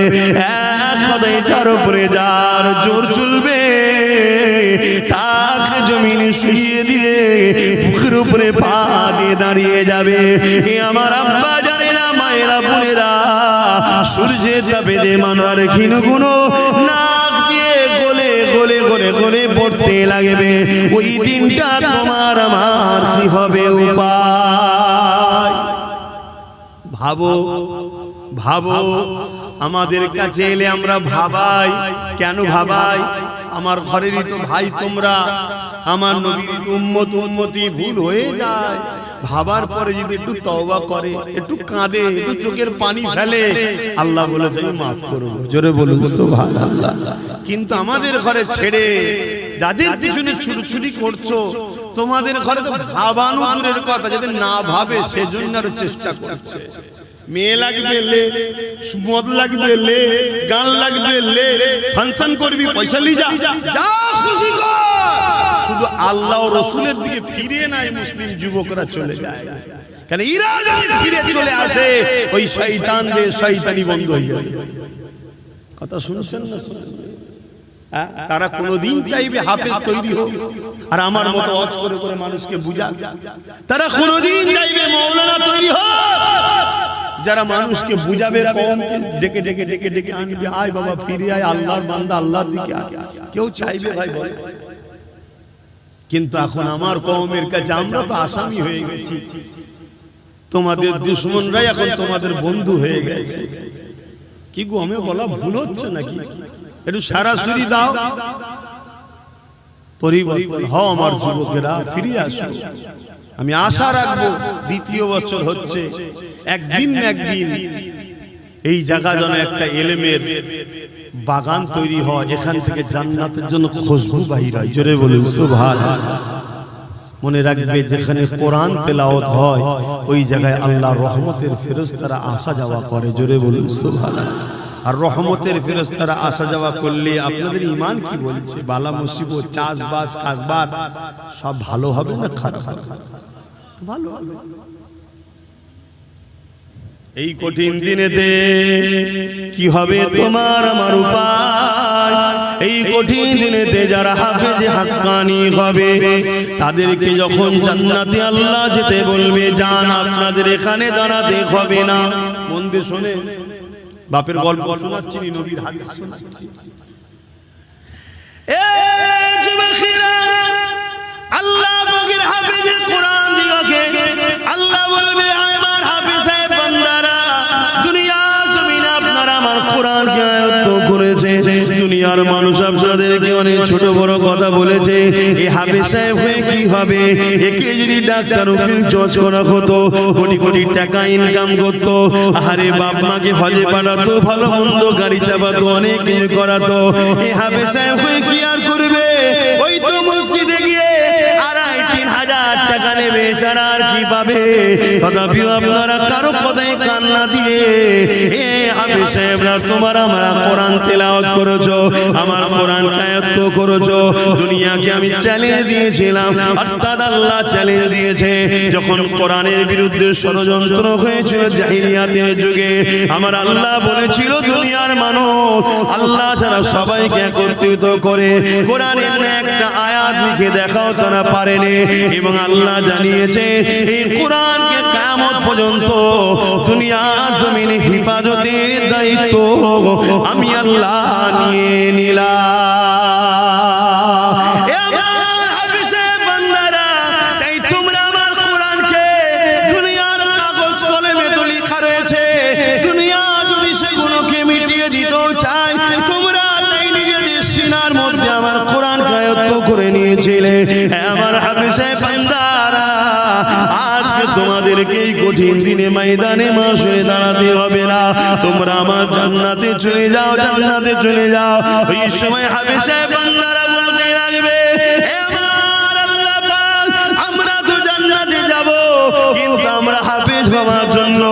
এক কথায় যার উপরে যার জোর চলবে তাকে জমিনে শুইয়ে দিয়ে বুকের উপরে পা দিয়ে দাঁড়িয়ে যাবে। এ আমার আব্বা জানেরা, মায়েরা, বোনেরা, সূর্যের তাপে যে মানুষের ক্ষীণ গুণ নাক দিয়ে গলে গলে গলে গলে পড়তে লাগবে। ওই দিনটা তোমার আমার কি হবে উপায়? ভাবো ভাবো, আমাদের কাছে এলে আমরা ভাবাই কেন? ভাবাই আমার ঘরেরই তো ভাই তোমরা, আমার নবীর উম্মত উম্মতি ভুল হয়ে যায়। ভাবার পরে যদি একটু তওবা করে, একটু কাঁদে, একটু চোখের পানি ফেলে, আল্লাহ বলে যাই মাফ করব। জোরে বলুন সুবহানাল্লাহ। কিন্তু আমাদের ঘরে ছেড়ে যাদের পিছনে ছুটছুটি করছো, তোমাদের ঘরে তো ভাবানো দূরের কথা, যাদের না ভাবে সেজন্য আরো চেষ্টা করছে। মেয়ে লাগবে লে, মদ লাগবে লে, গান লাগবে লে, ফাংশন করবি পয়সা লি যা, যা খুশি কর। শুধু আল্লাহ ও রাসূলের দিকে ফিরে নাই মুসলিম যুবকরা চলে যায়। কেন এরা যদি ফিরে চলে আসে ওই শয়তানদের শয়তানি বন্ধ হয়ে যাবে। কথা শুনছেন না? তারা কোনোদিন চাইবে হাফেজ তৈরি হোক আর আমার মতো ওয়াজ করে করে মানুষকে বুঝাক। তারা কোনোদিন চাইবে মাওলানা তৈরি হোক যারা মানুষকে বুঝাবে, কওমকে ডেকে ডেকে ডেকে ডেকে আনবে, আয় বাবা ফিরে আয়, আল্লাহর বান্দা আল্লাহর দিকে আয়। কেউ চাইবে ভাই বলে? কিন্তু এখন আমার কওমের কাছে আমরা তো আসামি হয়ে গেছি, তোমাদের দুশমনরাই এখন তোমাদের বন্ধু হয়ে গেছে। কি গো, আমি বলা ভুল হচ্ছে নাকি? একটু সরাসরি দাও, পরিবর্তন হও আমার যুবকেরা, ফিরে আসো। আমি আশা রাখবো দ্বিতীয় বছর হচ্ছে, একদিন না একদিন এই জায়গা যেন একটা ইলমের বাগান তৈরি হয়, এখান থেকে জান্নাতের জন্য খুশবু বাহির হয়। জোরে বলুন সুবহানাল্লাহ। মনে রাখবে যেখানে কোরআন তেলাওয়াত হয় ওই জায়গায় আল্লাহর রহমতের ফেরেশতারা আসা যাওয়া করে। জোরে বলুন সুবহানাল্লাহ। আর রহমতের ফেরেশতারা আসা যাওয়া করলে আপনাদের ঈমান কি বলছে? বালা মুসিবত, চাষবাস, কাজবাজ সব ভালো হবে না খারাপ হবে? ভালো হবে। এই কঠিন দিনেতে কি হবে তোমার আমার উপায়? এই কঠিন দিনেতে যারা হাফেজে হাক্কানি হবে তাদেরকে যখন জান্নাতে আল্লাহ যেতে বলবে, যান আপনাদের এখানে দাঁড়াতে হবে না। মন দিয়ে শুনে, বাপের গল্প শোনাচ্ছি, নবীর হাদিস শোনাচ্ছি। এই যুবকেরা, আল্লাহ পাকের হাফেজের কোরআন দিওকে আল্লাহ বলবে, আমার হাফেজ সাহেব বান্দারা, দুনিয়া জমিনে আপনারা আমার কোরআনকে আয়ত্ত করেছে, দুনিয়ার মানুষ আপনাদেরকে অনেক ছোট বড় কথা বলেছে। এই হাফেজ সাহেব হয়ে কি হবে? একে যদি ডাক্তার উকিল জজ করা হতো, কোটি কোটি টাকা ইনকাম করতো, আরে বাপ মাকে হজে পাঠাতো, ভালো মন্দ গাড়ি চাপাতো, অনেক কিছু করাতো। এই হাফেজ সাহেব হয়ে কি আর করবে? ওই তো মসজিদে গিয়ে 2,500-3,000 টাকা নেবে, ছাড়া আর কি পাবে? তথাপিও আপনারা কারো কথায় কান না দিয়ে এ হাফেজ সাহেবরা তোমার আমরা কোরআন তেলাওয়াত করেছো, আমার কোরআন আয়াত্ত করেছো। দুনিয়াকে আমি চ্যালেঞ্জ দিয়েছিলাম, অর্থাৎ আল্লাহ চ্যালেঞ্জ দিয়েছে। যখন কোরআনের বিরুদ্ধে ষড়যন্ত্র হয়েছিল জাহিলিয়াতের যুগে, আমার আল্লাহ বলেছিল দুনিয়ার মানুষ আল্লাহ ছাড়া সবাইকে একত্রিত করে কোরআনের একটা আয়াত লিখে দেখাও, তারা পারেনি। এবং আল্লাহ জানিয়েছে এই কোরআনকে কিয়ামত পর্যন্ত দুনিয়া জমিনে হিফাজতের দায়িত্ব আমি আল্লাহ নিয়ে নিলাম। আমার হাফেজ সাহেব বান্দারা, আজকে তোমাদেরকে এই কঠিন দিনে ময়দানে মাশরে দাঁড়াতে হবে না, তোমরা আমার জান্নাতে চলে যাও, জান্নাতে চলে যাও। ওই সময় হাফেজ সাহেব বান্দারা বলতে লাগবে, আমার আল্লাহ পাক, আমরা তো জান্নাতে যাব, কিন্তু আমরা হাফেজ হওয়ার জন্য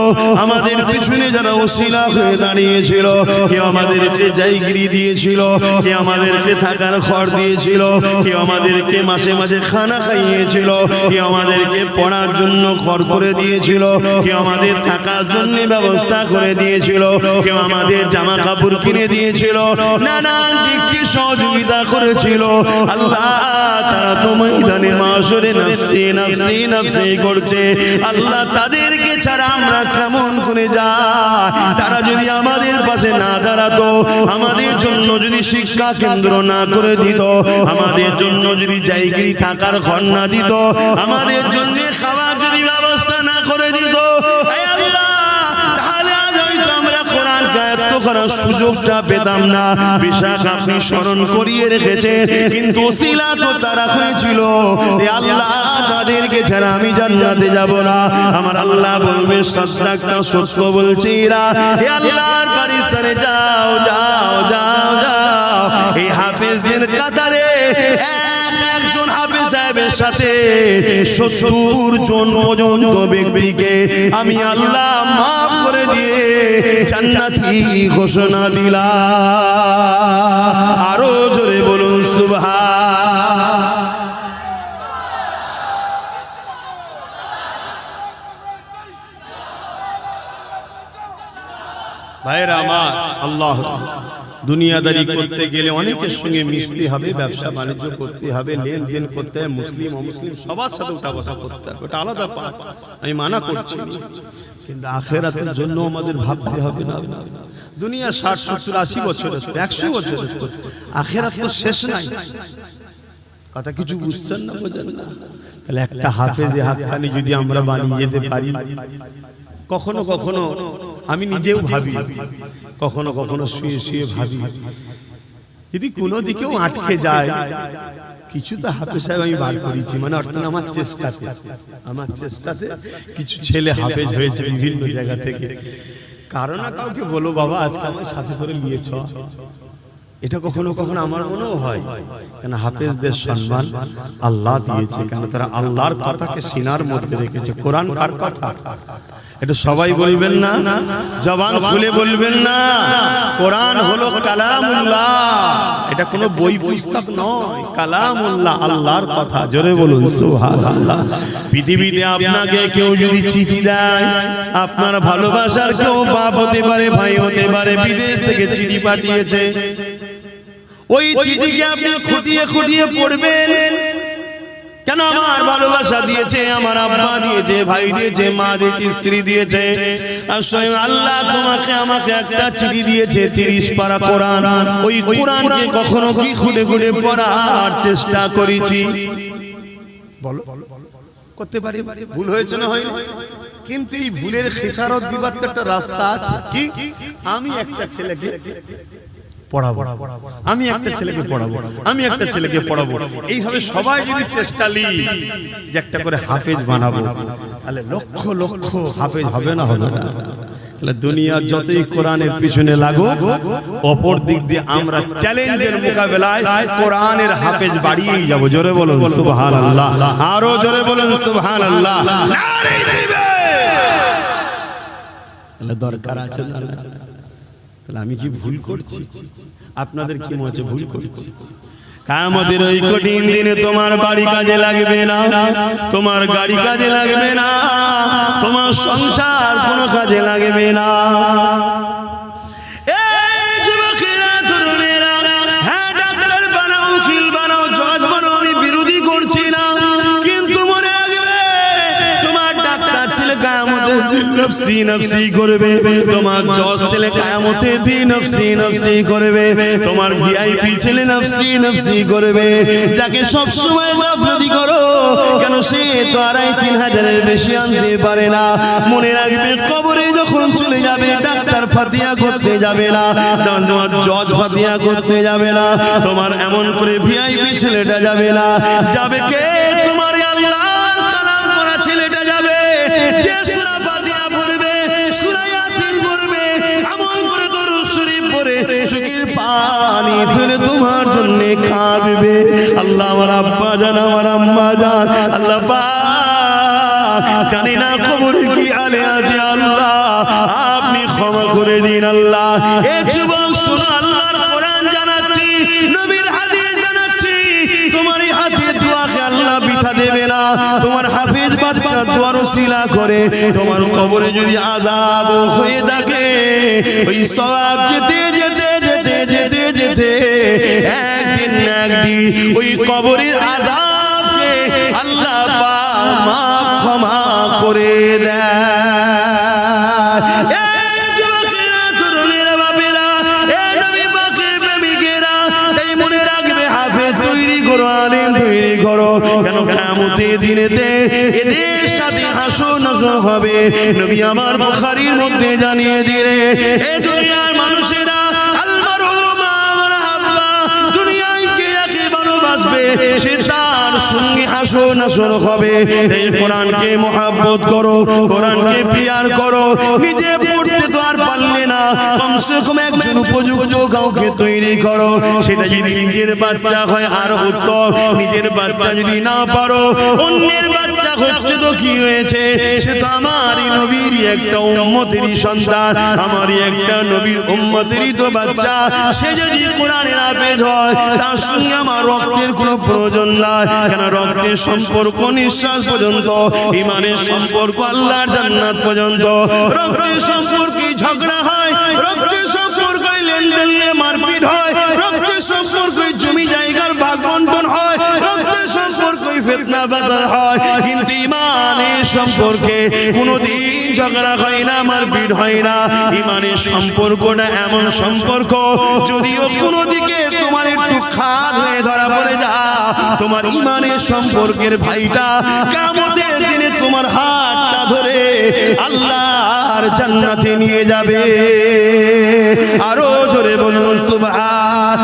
আমাদের পিছনে যারা ওসিলা হয়ে দাঁড়িয়েছিল, কেউ আমাদেরকে জায়গিরি দিয়েছিল, কেউ আমাদেরকে থাকার ঘর দিয়েছিল, কেউ আমাদেরকে মাসে মাঝে খানা খাইয়েছিল, কেউ আমাদেরকে পড়ার জন্য ঘর করে দিয়েছিল, কেউ আমাদের থাকার জন্য ব্যবস্থা করে দিয়েছিল, কেউ আমাদের জামা কাপড় কিনে দিয়েছিল, নানান দিক থেকে সহযোগিতা করেছিল। আল্লাহ তারা তো ময়দানে মাশরে নফসি নফসি নফসি করছে। আল্লাহ তাদেরকে ছাড়া আমরা কেমন করে যাই? তারা যদি আমাদের পাশে না দাঁড়াতো, আমাদের জন্য যদি শিক্ষা কেন্দ্র না করে দিত, আমাদের জন্য যদি জায়গিরি থাকার ঘর না দিত, আমাদের জন্য খাওয়ার যদি ব্যবস্থা না করে দিত, তাহলে আজ হয়তো আমরা কোরআন আয়াত করার সুযোগটা পেতাম না। বিশাখ আপনি স্মরণ করিয়ে রেখেছে, কিন্তু ওসিলা তো তারা হয়েছিল। আল্লাহ তাদেরকে ছাড়া আমি জান্নাতে যাব না। আমার আল্লাহ বলবে সত্যাটা সত্য বলছে এরা, হে আল্লাহর পারিস্তানে যাও যাও যাও যাও। এই হাফেজদের কাতারে একজন হাফেজ সাহেবের সাথে 70 জন পর্যন্ত ব্যক্তিকে আমি আল্লাহ মাফ করে দিয়ে জান্নাতি ঘোষণা দিলাম। আরো জোরে বলুন সুবহান। ভাইরা আমার, আল্লাহ দুনিয়াদারি করতে গেলে অনেকের সঙ্গে মিশতে হবে, ব্যবসা বাণিজ্য করতে হবে, লেনদেন করতে হবে, মুসলিম অমুসলিম সবার সাথে উঠা বসা করতে হবে, ওটা আলাদা পাঠ, আমি মানা করছি। কিন্তু আখিরাতের জন্য আমাদের ভাবতে হবে না। দুনিয়া 60 70 80 বছরের, 100 বছরের, আখিরাত তো শেষ নাই। কথা কিছু বুঝছেন না, বোঝেন না? তাহলে একটা হাফেজে হাতখানি যদি আমরা বানিয়ে যেতে পারি, কখনো কখনো আমি নিজেও ভাবি, কখনো কখনো শুয়ে শুয়ে ভাবি, যদি কোনো দিকেও আটকে যায়, কিছু তো হাফেজ সাহেব আমি বার করেছি, মানে অর্থাৎ আমার চেষ্টাতে কিছু ছেলে হাফেজ হয়েছে বিভিন্ন জায়গা থেকে। কারণ না কাউকে বলো বাবা আজকে আমার সাথে করে নিয়েছ, এটা কখনো কখনো আমার মনেও হয়। কেন হাফেজদের সম্মান আল্লাহ দিয়েছে, কেন তারা আল্লাহর কথাকে সিনার মধ্যে রেখেছে। কোরআন কার কথা? এটা সবাই বলবেন না, জবান খুলে বলবেন না। কোরআন হলো কালামুল্লাহ, এটা কোনো বই পুস্তক নয়, কালামুল্লাহ, আল্লাহর কথা। জোরে বলুন সুবহানাল্লাহ। পৃথিবীতে আপনাকে কেউ যদি চিঠি দেয়, আপনার ভালোবাসার কেউ বাপ হতে পারে, ভাই হতে পারে, বিদেশ থেকে চিঠি পাঠিয়েছে, ওই চিঠিকে আপনি খুঁটিয়ে খুঁটিয়ে পড়বেন। কেন? আমার ভালোবাসা দিয়েছে, আমার আব্বা দিয়েছে, ভাই দিয়েছে, মা দিয়েছে, স্ত্রী দিয়েছে, আর স্বয়ং আল্লাহ তোমাকে আমাকে একটা চিঠি দিয়েছে, 30 পারা কোরআন। ওই কোরআনকে কখনো কি খুলে খুলে পড়ার চেষ্টা করেছি? বলো, করতে পারি? ভুল হয়েছে না হয়নি? কিন্তু এই ভুলের খেসারত দিবার তো একটা রাস্তা আছে। কি? আমি একটা ছেলেকে পড়াবো, আমি একটা ছেলেকে পড়াবো, আমি একটা ছেলেকে পড়াবো, এইভাবে সবাই যদি চেষ্টা লি যে একটা করে হাফেজ বানাবো, তাহলে লক্ষ লক্ষ হাফেজ হবে না? হবে না? তাহলে দুনিয়া যতই কোরআনের পিছনে লাগো, অপর দিক দিয়ে আমরা চ্যালেঞ্জের মোকাবেলায় কোরআনের হাফেজ বাড়িয়েই যাব। জোরে বলুন সুবহানাল্লাহ, আরো জোরে বলুন সুবহানাল্লাহ। নারে দিবে, তাহলে দরকার আছে না? তাহলে আমি কি ভুল করছি? আপনাদের কি মনে হচ্ছে ভুল করছি? কিয়ামতের ওই কঠিন দিনে তোমার বাড়ি কাজে লাগবে না, তোমার গাড়ি কাজে লাগবে না, তোমার সংসার কোনো কাজে লাগবে না। এই যুবকেরা, তরুণেরা, হ্যাঁ ডাক্তার বানাও, উকিল বানাও, জজ বানাও, আমি বিরোধী করছি না, কিন্তু মনে রাখবে তোমার ডাক্তার ছেলে কিয়ামতের দিন নফসি নফসি করবে, তোমার জজ ছেলে কিয়ামতের দিন নফসি নফসি করবে, তোমার ভিআইপি ছেলে নফসি নফসি করবে। যাকে সব সময় গাফলতি করো কেন, সে তো 2500-3000 বেশি আনতে পারে না। মনে রাখবে কবরে যখন চলে যাবে, ডাক্তার ফাতিহা করতে যাবে না, তোমার জজ ফাতিহা করতে যাবে না, তোমার এমন করে ভিআইপি ছেলেটা যাবে না। যাবে কে? তোমার আল্লাহর কালাম পড়া ছেলেটা যাবে, যে সূরা ফাতিহা পড়বে, সূরা ইয়াসিন পড়বে, আমল করে দরুদ শরীফ পড়ে চোখের পানি ফেলে তোমার জন্য কাঁদবে। আল্লাহ আমার আব্বা জান, আমার আম্মা জান, আল্লাহ পাক জানি না কবরে কি হালে আল্লাহ। এ যুবক শোনো, আল্লাহর কোরআন জানাচ্ছি, নবীর হাদিস জানাচ্ছি, তোমার এই হাতে দোয়াকে আল্লাহ বৃথা দেবে না। তোমার হাফেজ বাচ্চা দোয়ার ওসিলা করে তোমার কবরে যদি আযাব হয়ে থাকে, ওই সওয়াব যেতে যেতে যেতে যেতে যেতে একদিন না একদিন ওই কবরের আযাবকে আল্লাহ পাক মাফ ক্ষমা করে দেয়। কেন কিয়ামতের দিনেতে এদের সাথে হাসর নাসর হবে। নবী আমার বুখারীর মধ্যে জানিয়ে দিলে, এ দুনিয়ার মানুষেরা দুনিয়ায় কে একে ভালোবাসবে সে তার সঙ্গে হাসর নাসর হবে। এই কোরআনকে মহব্বত করো, কোরআনকে প্রিয়ার করো। নিজে পড়তে তো আর পারলে না, কমসে কম একজন উপযুক্ত কাউকে তৈরি করো। সেটা যদি নিজের বাচ্চা হয় আর উত্তম, নিজের বাচ্চা যদি না পারো অন্যের বাচ্চা হচ্ছে তো কি হয়েছে, সে তো আমারই নবীরই একটা উম্মতেরই সন্তান, আমারই একটা নবীর উম্মতেরই তো বাচ্চা। সে যদি কোরআনের হাফেজ হয় তার সঙ্গে আমার রক্তের কোনো প্রয়োজন নাই। কেন রক্তের সম্পর্ক নিঃশ্বাস পর্যন্ত, ইমানের সম্পর্ক আল্লাহর জান্নাত পর্যন্ত। রক্তের সম্পর্কে ঝগড়া হয়, রক্তের সম্পর্কে লেনদেন মারপিট হয়, রক্তের সম্পর্কে জমি জায়গার ভাগ বন্টন হয়, রক্তের সম্পর্কে ফিতনা বাজার হয়। কিন্তু ইমানের সম্পর্কে কোনোদিন ঝগড়া হয় না, মারপিট হয় না। ইমানের সম্পর্কটা এমন সম্পর্ক, যদিও কোনো দিকে তোমার একটু খাদ হয়ে ধরা পড়ে যা, তোমার ইমানের সম্পর্কের ভাইটা কিয়ামতের দিনে তোমার হাতটা ধরে আল্লাহর জান্নাতে নিয়ে যাবে। আরো জোরে বলুন সুবহান।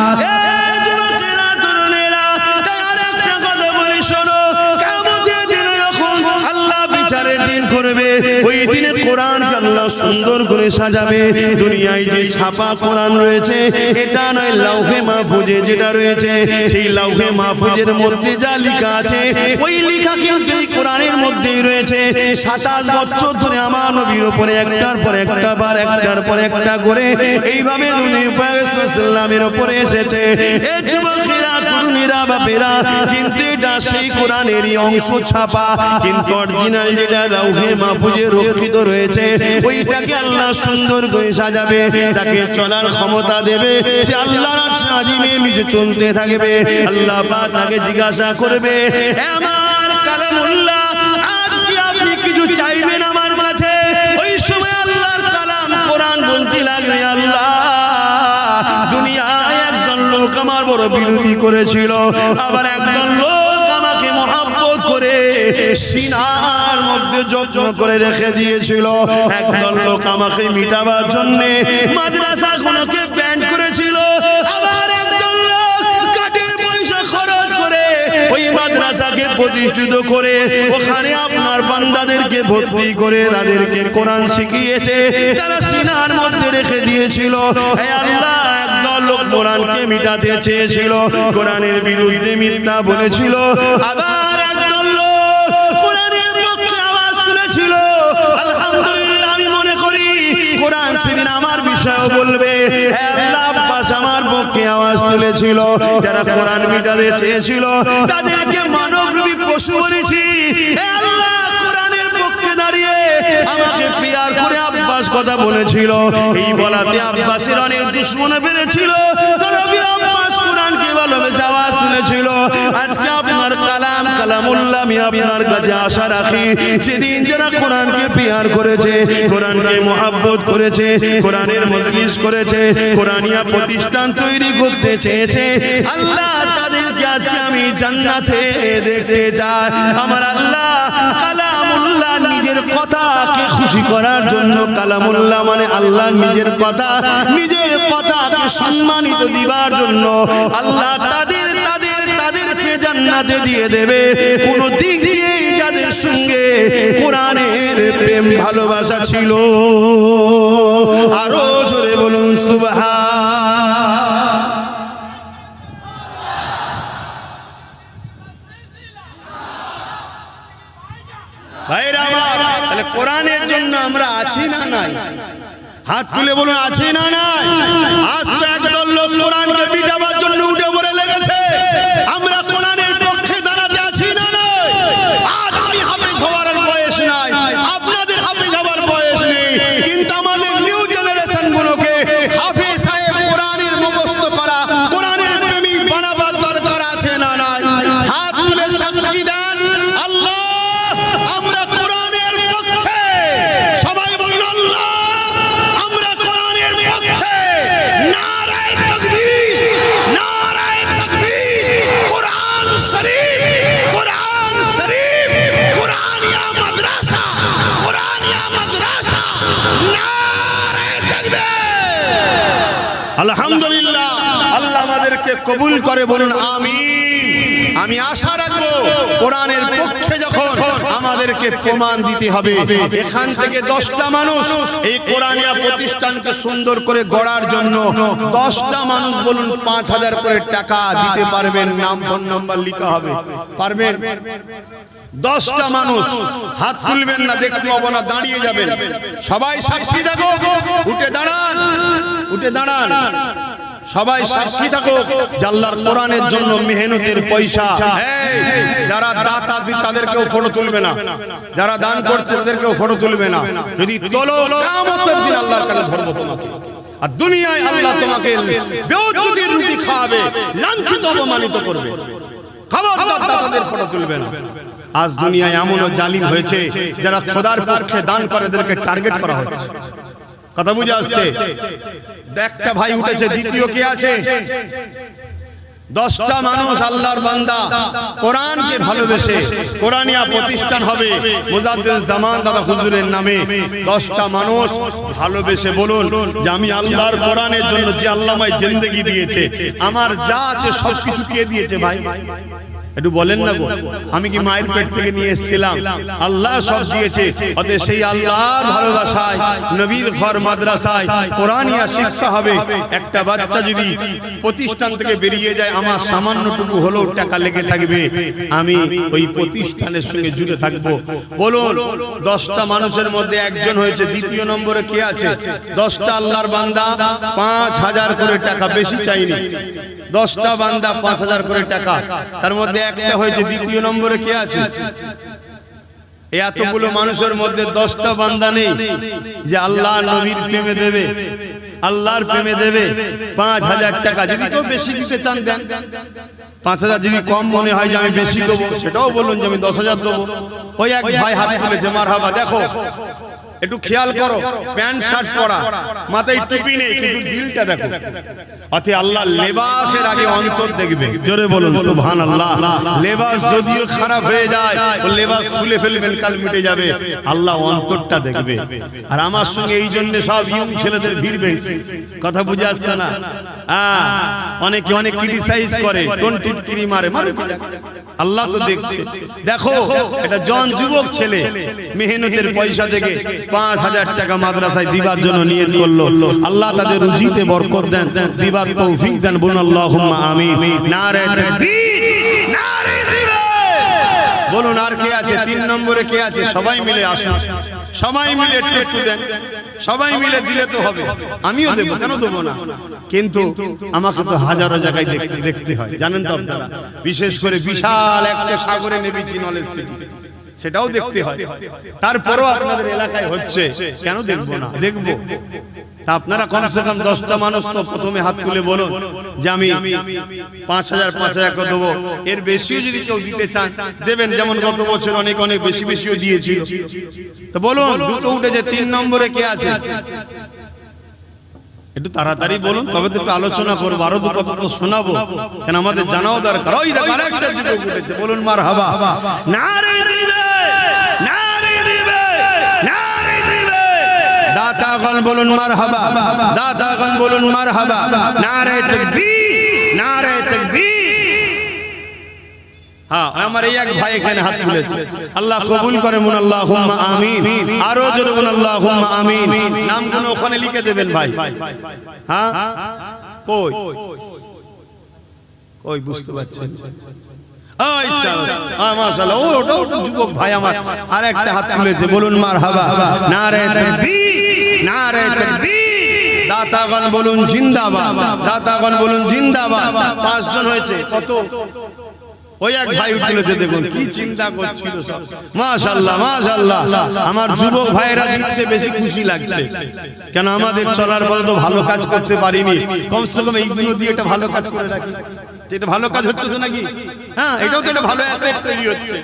ওই দিনে কোরআনকে আল্লাহ সুন্দর করে সাজাবে। দুনিয়ায় যে ছাপা কোরআন রয়েছে, এটা নয় লাউহে মাহফুজে যেটা রয়েছে, সেই লাউহে মাহফুজের মধ্যে যা লেখা আছে ওই লেখা কিন্তু এই কোরআনের মধ্যেই রয়েছে। 27 বছর ধরে আমার নবীর উপরে একটার পর একটা বার, একটার পর একটা করে এইভাবে নবী পাক সাল্লাল্লাহু উপরে এসেছে। এই যুবকেরা, তরুণীরা, বাপেরা, কিন্তু এটা সেই কোরআনেরই অংশ ছাপা, কিন্তু অরিজিনাল যেটা লাউহে মাহফুজে রক্ষিত রয়েছে ওইটাকে আল্লাহ সুন্দর করে সাজাবে, তাকে চলার ক্ষমতা দেবে। সে আল্লাহর আরশ আজিমে নিচে চলতে থাকবে। আল্লাহ পাক তাকে জিজ্ঞাসা করবে, আমার কালামুল্লাহ, আজ কি আপনি কিছু চাইবেন আমার কাছে? ওই সময় আল্লাহর কালাম কোরআন বলতে লাগবে, আল্লাহ, দুনিয়ায় একজন লোক আমার বড় বিরোধী করেছিল, আবার একজন লোক আমাকে মহব্বত করে সিনার মধ্যে যত্ন করে রেখে দিয়েছিল, একজন লোক আমাকে মিটাবার জন্য মাদ্রাসাগুলোকে ব্যান করেছিল, আবার একজন লোক কাঠের পয়সা খরচ করে ওই মাদ্রাসাকে প্রতিষ্ঠিত করে ওখানে আপনার বান্দাদেরকে ভর্তি করে তাদেরকে কোরআন শিখিয়েছে, তারা সিনার মধ্যে রেখে দিয়েছিল। হে আল্লাহ, একদল লোক কোরআনকে মিটাতে চেয়েছিল, কোরআনের বিরুদ্ধে মিথ্যা বলেছিল, আবার একদল লোক কোরআনের পক্ষে আওয়াজ তুলেছিল। আলহামদুলিল্লাহ, আমি মনে করি কোরআন সেদিন আমার বিষয়ও বলবে। হে আল্লাহ, আব্বাস আমার পক্ষে আওয়াজ তুলেছিল, যারা কোরআন মিটাতে চেয়েছিল তাদেরকে মানবরূপী পশু বলেছি। হে আল্লাহ, কোরআনের পক্ষে দাঁড়িয়ে আমাকে পিয়ার করে আব্বাস কথা বলেছিল। এই বলাতে আব্বাসের অনেক দুশমন বেড়েছিল, নবী আব্বাস কোরআনকে ভালোবেসে আওয়াজ তুলেছিল। আজকে আপনার কালাম কালামুল্লাহ আমি আপনার কাছে আশা রাখি, সেদিন যারা কোরআনকে পিয়ার করেছে, কোরআনকে মহব্বত করেছে, কোরআনের মজলিস করেছে, কোরআনিয়া প্রতিষ্ঠান তৈরি করতে চেয়েছে, আল্লাহ তাদেরকে আজকে আমি জান্নাতে দেখতে চাই। আমার আল্লাহ কালামুল্লাহ নিজের কথাকে খুশি করার জন্য, কালামুল্লাহ মানে আল্লাহ নিজের কথা, নিজের কথাকে সম্মানিত দিবার জন্য আল্লাহ তাদেরকে জান্নাতে দিয়ে দেবে। কোন দিক দিয়ে যাদের সঙ্গে কোরআনের প্রেম ভালোবাসা ছিল, আরো জোরে বলুন সুবহান। ভাইরা আমার, তাহলে কোরআনের জন্য আমরা আছি না নাই? হাত তুলে বলুন আছে না নাই? আজ তো একদল লোক কোরআনকে পিটাবার জন্য উঠে পড়ে লেগেছে। আমরা কোরআনের পক্ষে দাঁড়াতে আছি না নাই? আজ আমি হাফেজ হওয়ার বয়স নাই, আপনাদের হাফেজ হওয়ার বয়স নেই, কিন্তু আমাদের নিউ জেনারেশন গুলোকে হাফেজ সাহেব কোরআনের মুখস্থ করা, কোরআনের প্রেমিক বানাবার দরকার আছে না নাই? হাত তুলে সাক্ষী দেন আল্লাহ আমরা কোরআনের পক্ষে। সবাই বলুন আল্লাহ আমরা কোরআনের পক্ষে। নারায়ে তাকবীর, নারায়ে তাকবীর। কোরআন শরীফ, কোরআন শরীফ, কোরআনিয়া মাদ্রাসা, কোরআনিয়া মাদ্রাসা। নারায়ে তাকবীর। আলহামদুলিল্লাহ, আল্লাহ আমাদেরকে কবুল করে বলুন আমিন। আমি আশা রাখবো কোরআনের পক্ষে যখন আমাদেরকে প্রমাণ দিতে হবে, এখান থেকে 10টা মানুষ এই কোরআনিয়া প্রতিষ্ঠানকে সুন্দর করে গড়ার জন্য 10টা মানুষ বলুন 5000 করে টাকা দিতে পারবেন? নাম ফোন নাম্বার লিখা হবে, পারবেন? 10টা মানুষ হাত তুলবেন না, দেখতে পাবো না, দাঁড়িয়ে যাবেন। সবাই সাক্ষী থাকো, উঠে দাঁড়ান, উঠে দাঁড়ান। সবাই সাক্ষী থাকো আল্লাহর কোরআনের জন্য মেহনতের পয়সা। যারা দাতা তাদেরকেও ফটো তুলবে না, যারা দান করছে তাদেরকেও ফটো তুলবে না। যদি তোলো কিয়ামতের দিন আল্লাহর কাছে ধরবো তোমাকে। আর দুনিয়ায় আল্লাহ তোমাকে বেউজুতির রুটি খাওয়াবে, লাঞ্ছিত অপমানিত করবে। খবরদার দাতাদের ফটো তুলবে না। আজ দুনিয়ায় এমনও জালিম হয়েছে যারা খোদার পক্ষে দান করে তাদেরকে টার্গেট করা হচ্ছে। কথা বুঝে আসছে? একটা ভাই উঠেছে, দ্বিতীয় কে আছে? 10টা মানুষ আল্লাহর বান্দা কোরআনকে ভালোবেসে কোরআনিয়া প্রতিষ্ঠান হবে মুজাদ্দিদ জামান দাদা হুজুরের নামে। 10টা মানুষ ভালোবেসে বলুন যে আমি আল্লাহর কোরআনের জন্য, যে আল্লাহ আমায় জিন্দেগি দিয়েছে, আমার যা আছে সবকিছু কে দিয়েছে ভাই? একটু বলেন না গো, আমি কি মায়ের পেট থেকে নিয়ে এসেছিলাম? আল্লাহ সব দিয়েছে। অতএব সেই আল্লাহর ভালোবাসায় নবীর ঘর মাদ্রাসায় কোরআনিয়া শিক্ষা হবে। একটা বাচ্চা যদি প্রতিষ্ঠান থেকে বেরিয়ে যায়, আমার সামান্যটুকু হলেও টাকা লেগে থাকবে, আমি ওই প্রতিষ্ঠানের সঙ্গে জুড়ে থাকবো। বলুন 10টা মানুষের মধ্যে একজন হয়েছে। দ্বিতীয় নম্বরে কে আছে? 10টা আল্লাহর বান্দা 5000 করে টাকা, বেশি চাইনি। 10টা বান্দা 5000 করে টাকা, তার মধ্যে একটা হয়েছে। দ্বিতীয় নম্বরে কে আছে? এতগুলো মানুষের মধ্যে 10টা বান্দা নেই যে আল্লাহ নবীর প্রেমে দেবে, আল্লাহর প্রেমে দেবে 5000 টাকা। যদি কেউ বেশি দিতে চান দেন, 5000 যদি কম মনে হয় যে আমি বেশি দেবো, সেটাও বলুন যে আমি 10000 দেবো। ওই এক ভাই হাত তুলেছে, মারহাবা। দেখো একটু খেয়াল করো, প্যান্ট শার্ট পরা, মাথায় টুপি নেই, কিন্তু দিলটা দেখো। অতএব আল্লাহ লেবাসের আগে অন্তর দেখবে। জোরে বলুন সুবহানাল্লাহ। লেবাস যদিও খারাপ হয়ে যায়, ও লেবাস খুলে ফেলবেন, কাল মিটে যাবে। আল্লাহ অন্তরটা দেখবে। আর আমার সঙ্গে এই জন্য সব ইয়ং ছেলেদের ভিড় বেশি। কথা বুঝে আসছে না? অনেকে অনেক ক্রিটিসাইজ করে, কোন টিটকিরি মারে, আল্লাহ তো দেখছে। দেখো এটা জন যুবক ছেলে মেহনতের পয়সা থেকে 5000 টাকা মাদ্রাসায় দিবার জন্য নিয়ত করলো। আল্লাহ তাদের রুজিতে বরকত দেন, দিবার তৌফিক দেন। বলুন আল্লাহুম্মা আমিন। নারে তাকবীর, নারে তাকবীর। বলুন আর কে আছে? 3 নম্বরে কে আছে? সবাই মিলে আসুন, সবাই মিলে একটু দেন, সবাই মিলে দিলে তো হবে। আমিও দেবো, কেন দেবো না? কিন্তু আমাকে তো হাজারো জায়গায় দেখতে হয়, জানেন তো আপনারা। বিশেষ করে বিশাল একটা সাগরে নেমেছি নলেজ সিটি, সেটাও দেখতে হয়। তারপরও আপনাদের এলাকায় হচ্ছে, কেন দেখবো না? দেখবো। তা আপনারা কমসে কম 10টা মানুষ তো প্রথমে হাত তুলে বলুন যে আমি 5000 করে দেবো। এর বেশিও যদি কেউ দিতে চান দেবেন, যেমন গত বছর অনেক অনেক বেশিও দিয়েছিল। তো বলুন, দুটো উঠেছে। 3 নম্বরে কে আছে? একটু তাড়াতাড়ি বলুন, তবে তো একটু আলোচনা করবো, আরো দুটো কথা শোনাবো, কেন আমাদের জানাও দরকার। ওই দেখো আরেকটা যুবক উঠেছে, বলুন মারহাবা। নারে দিবে, নারে দিবে, নারে দিবে। দাতাগণ বলুন মারহাবা, দাতাগণ বলুন মারহাবা। নারে তাকবীর, নারে তাকবীর। হ্যাঁ, আমার এই এক ভাই এখানে হাত তুলেছে। আল্লাহ কবুল করে, বলুন আল্লাহুম্মা আমিন। আরো জোরে বলুন আল্লাহুম্মা আমিন। নামগুলো ওখানে লিখে দেবেন ভাই। হ্যাঁ, কই কই বুঝতে পারছেন? মাশাআল্লাহ, ওটা যুবক ভাই আমার আর একটা হাত তুলেছে। বলুন মারহাবা। নারে তাকবীর, নারে তাকবীর। দাতাগণ বলুন জিন্দাবাদ, দাতাগণ বলুন জিন্দাবাদ। 5 জন হয়েছে। কত? ওই এক ভাই উঠেছে, দেখুন কি চিন্তা করছিল। মাশাআল্লাহ মাশাআল্লাহ। আমার যুবক ভাইরা দিচ্ছে, বেশি খুশি লাগছে। কেন আমাদের চলার পথে তো ভালো কাজ করতে পারিনি, কমসে কম এইগুলো দিয়ে একটা ভালো কাজ করে রাখি। এটা ভালো কাজ হচ্ছে তো নাকি? হ্যাঁ, এটাও তো একটা ভালো অ্যাসেট তৈরি হচ্ছে।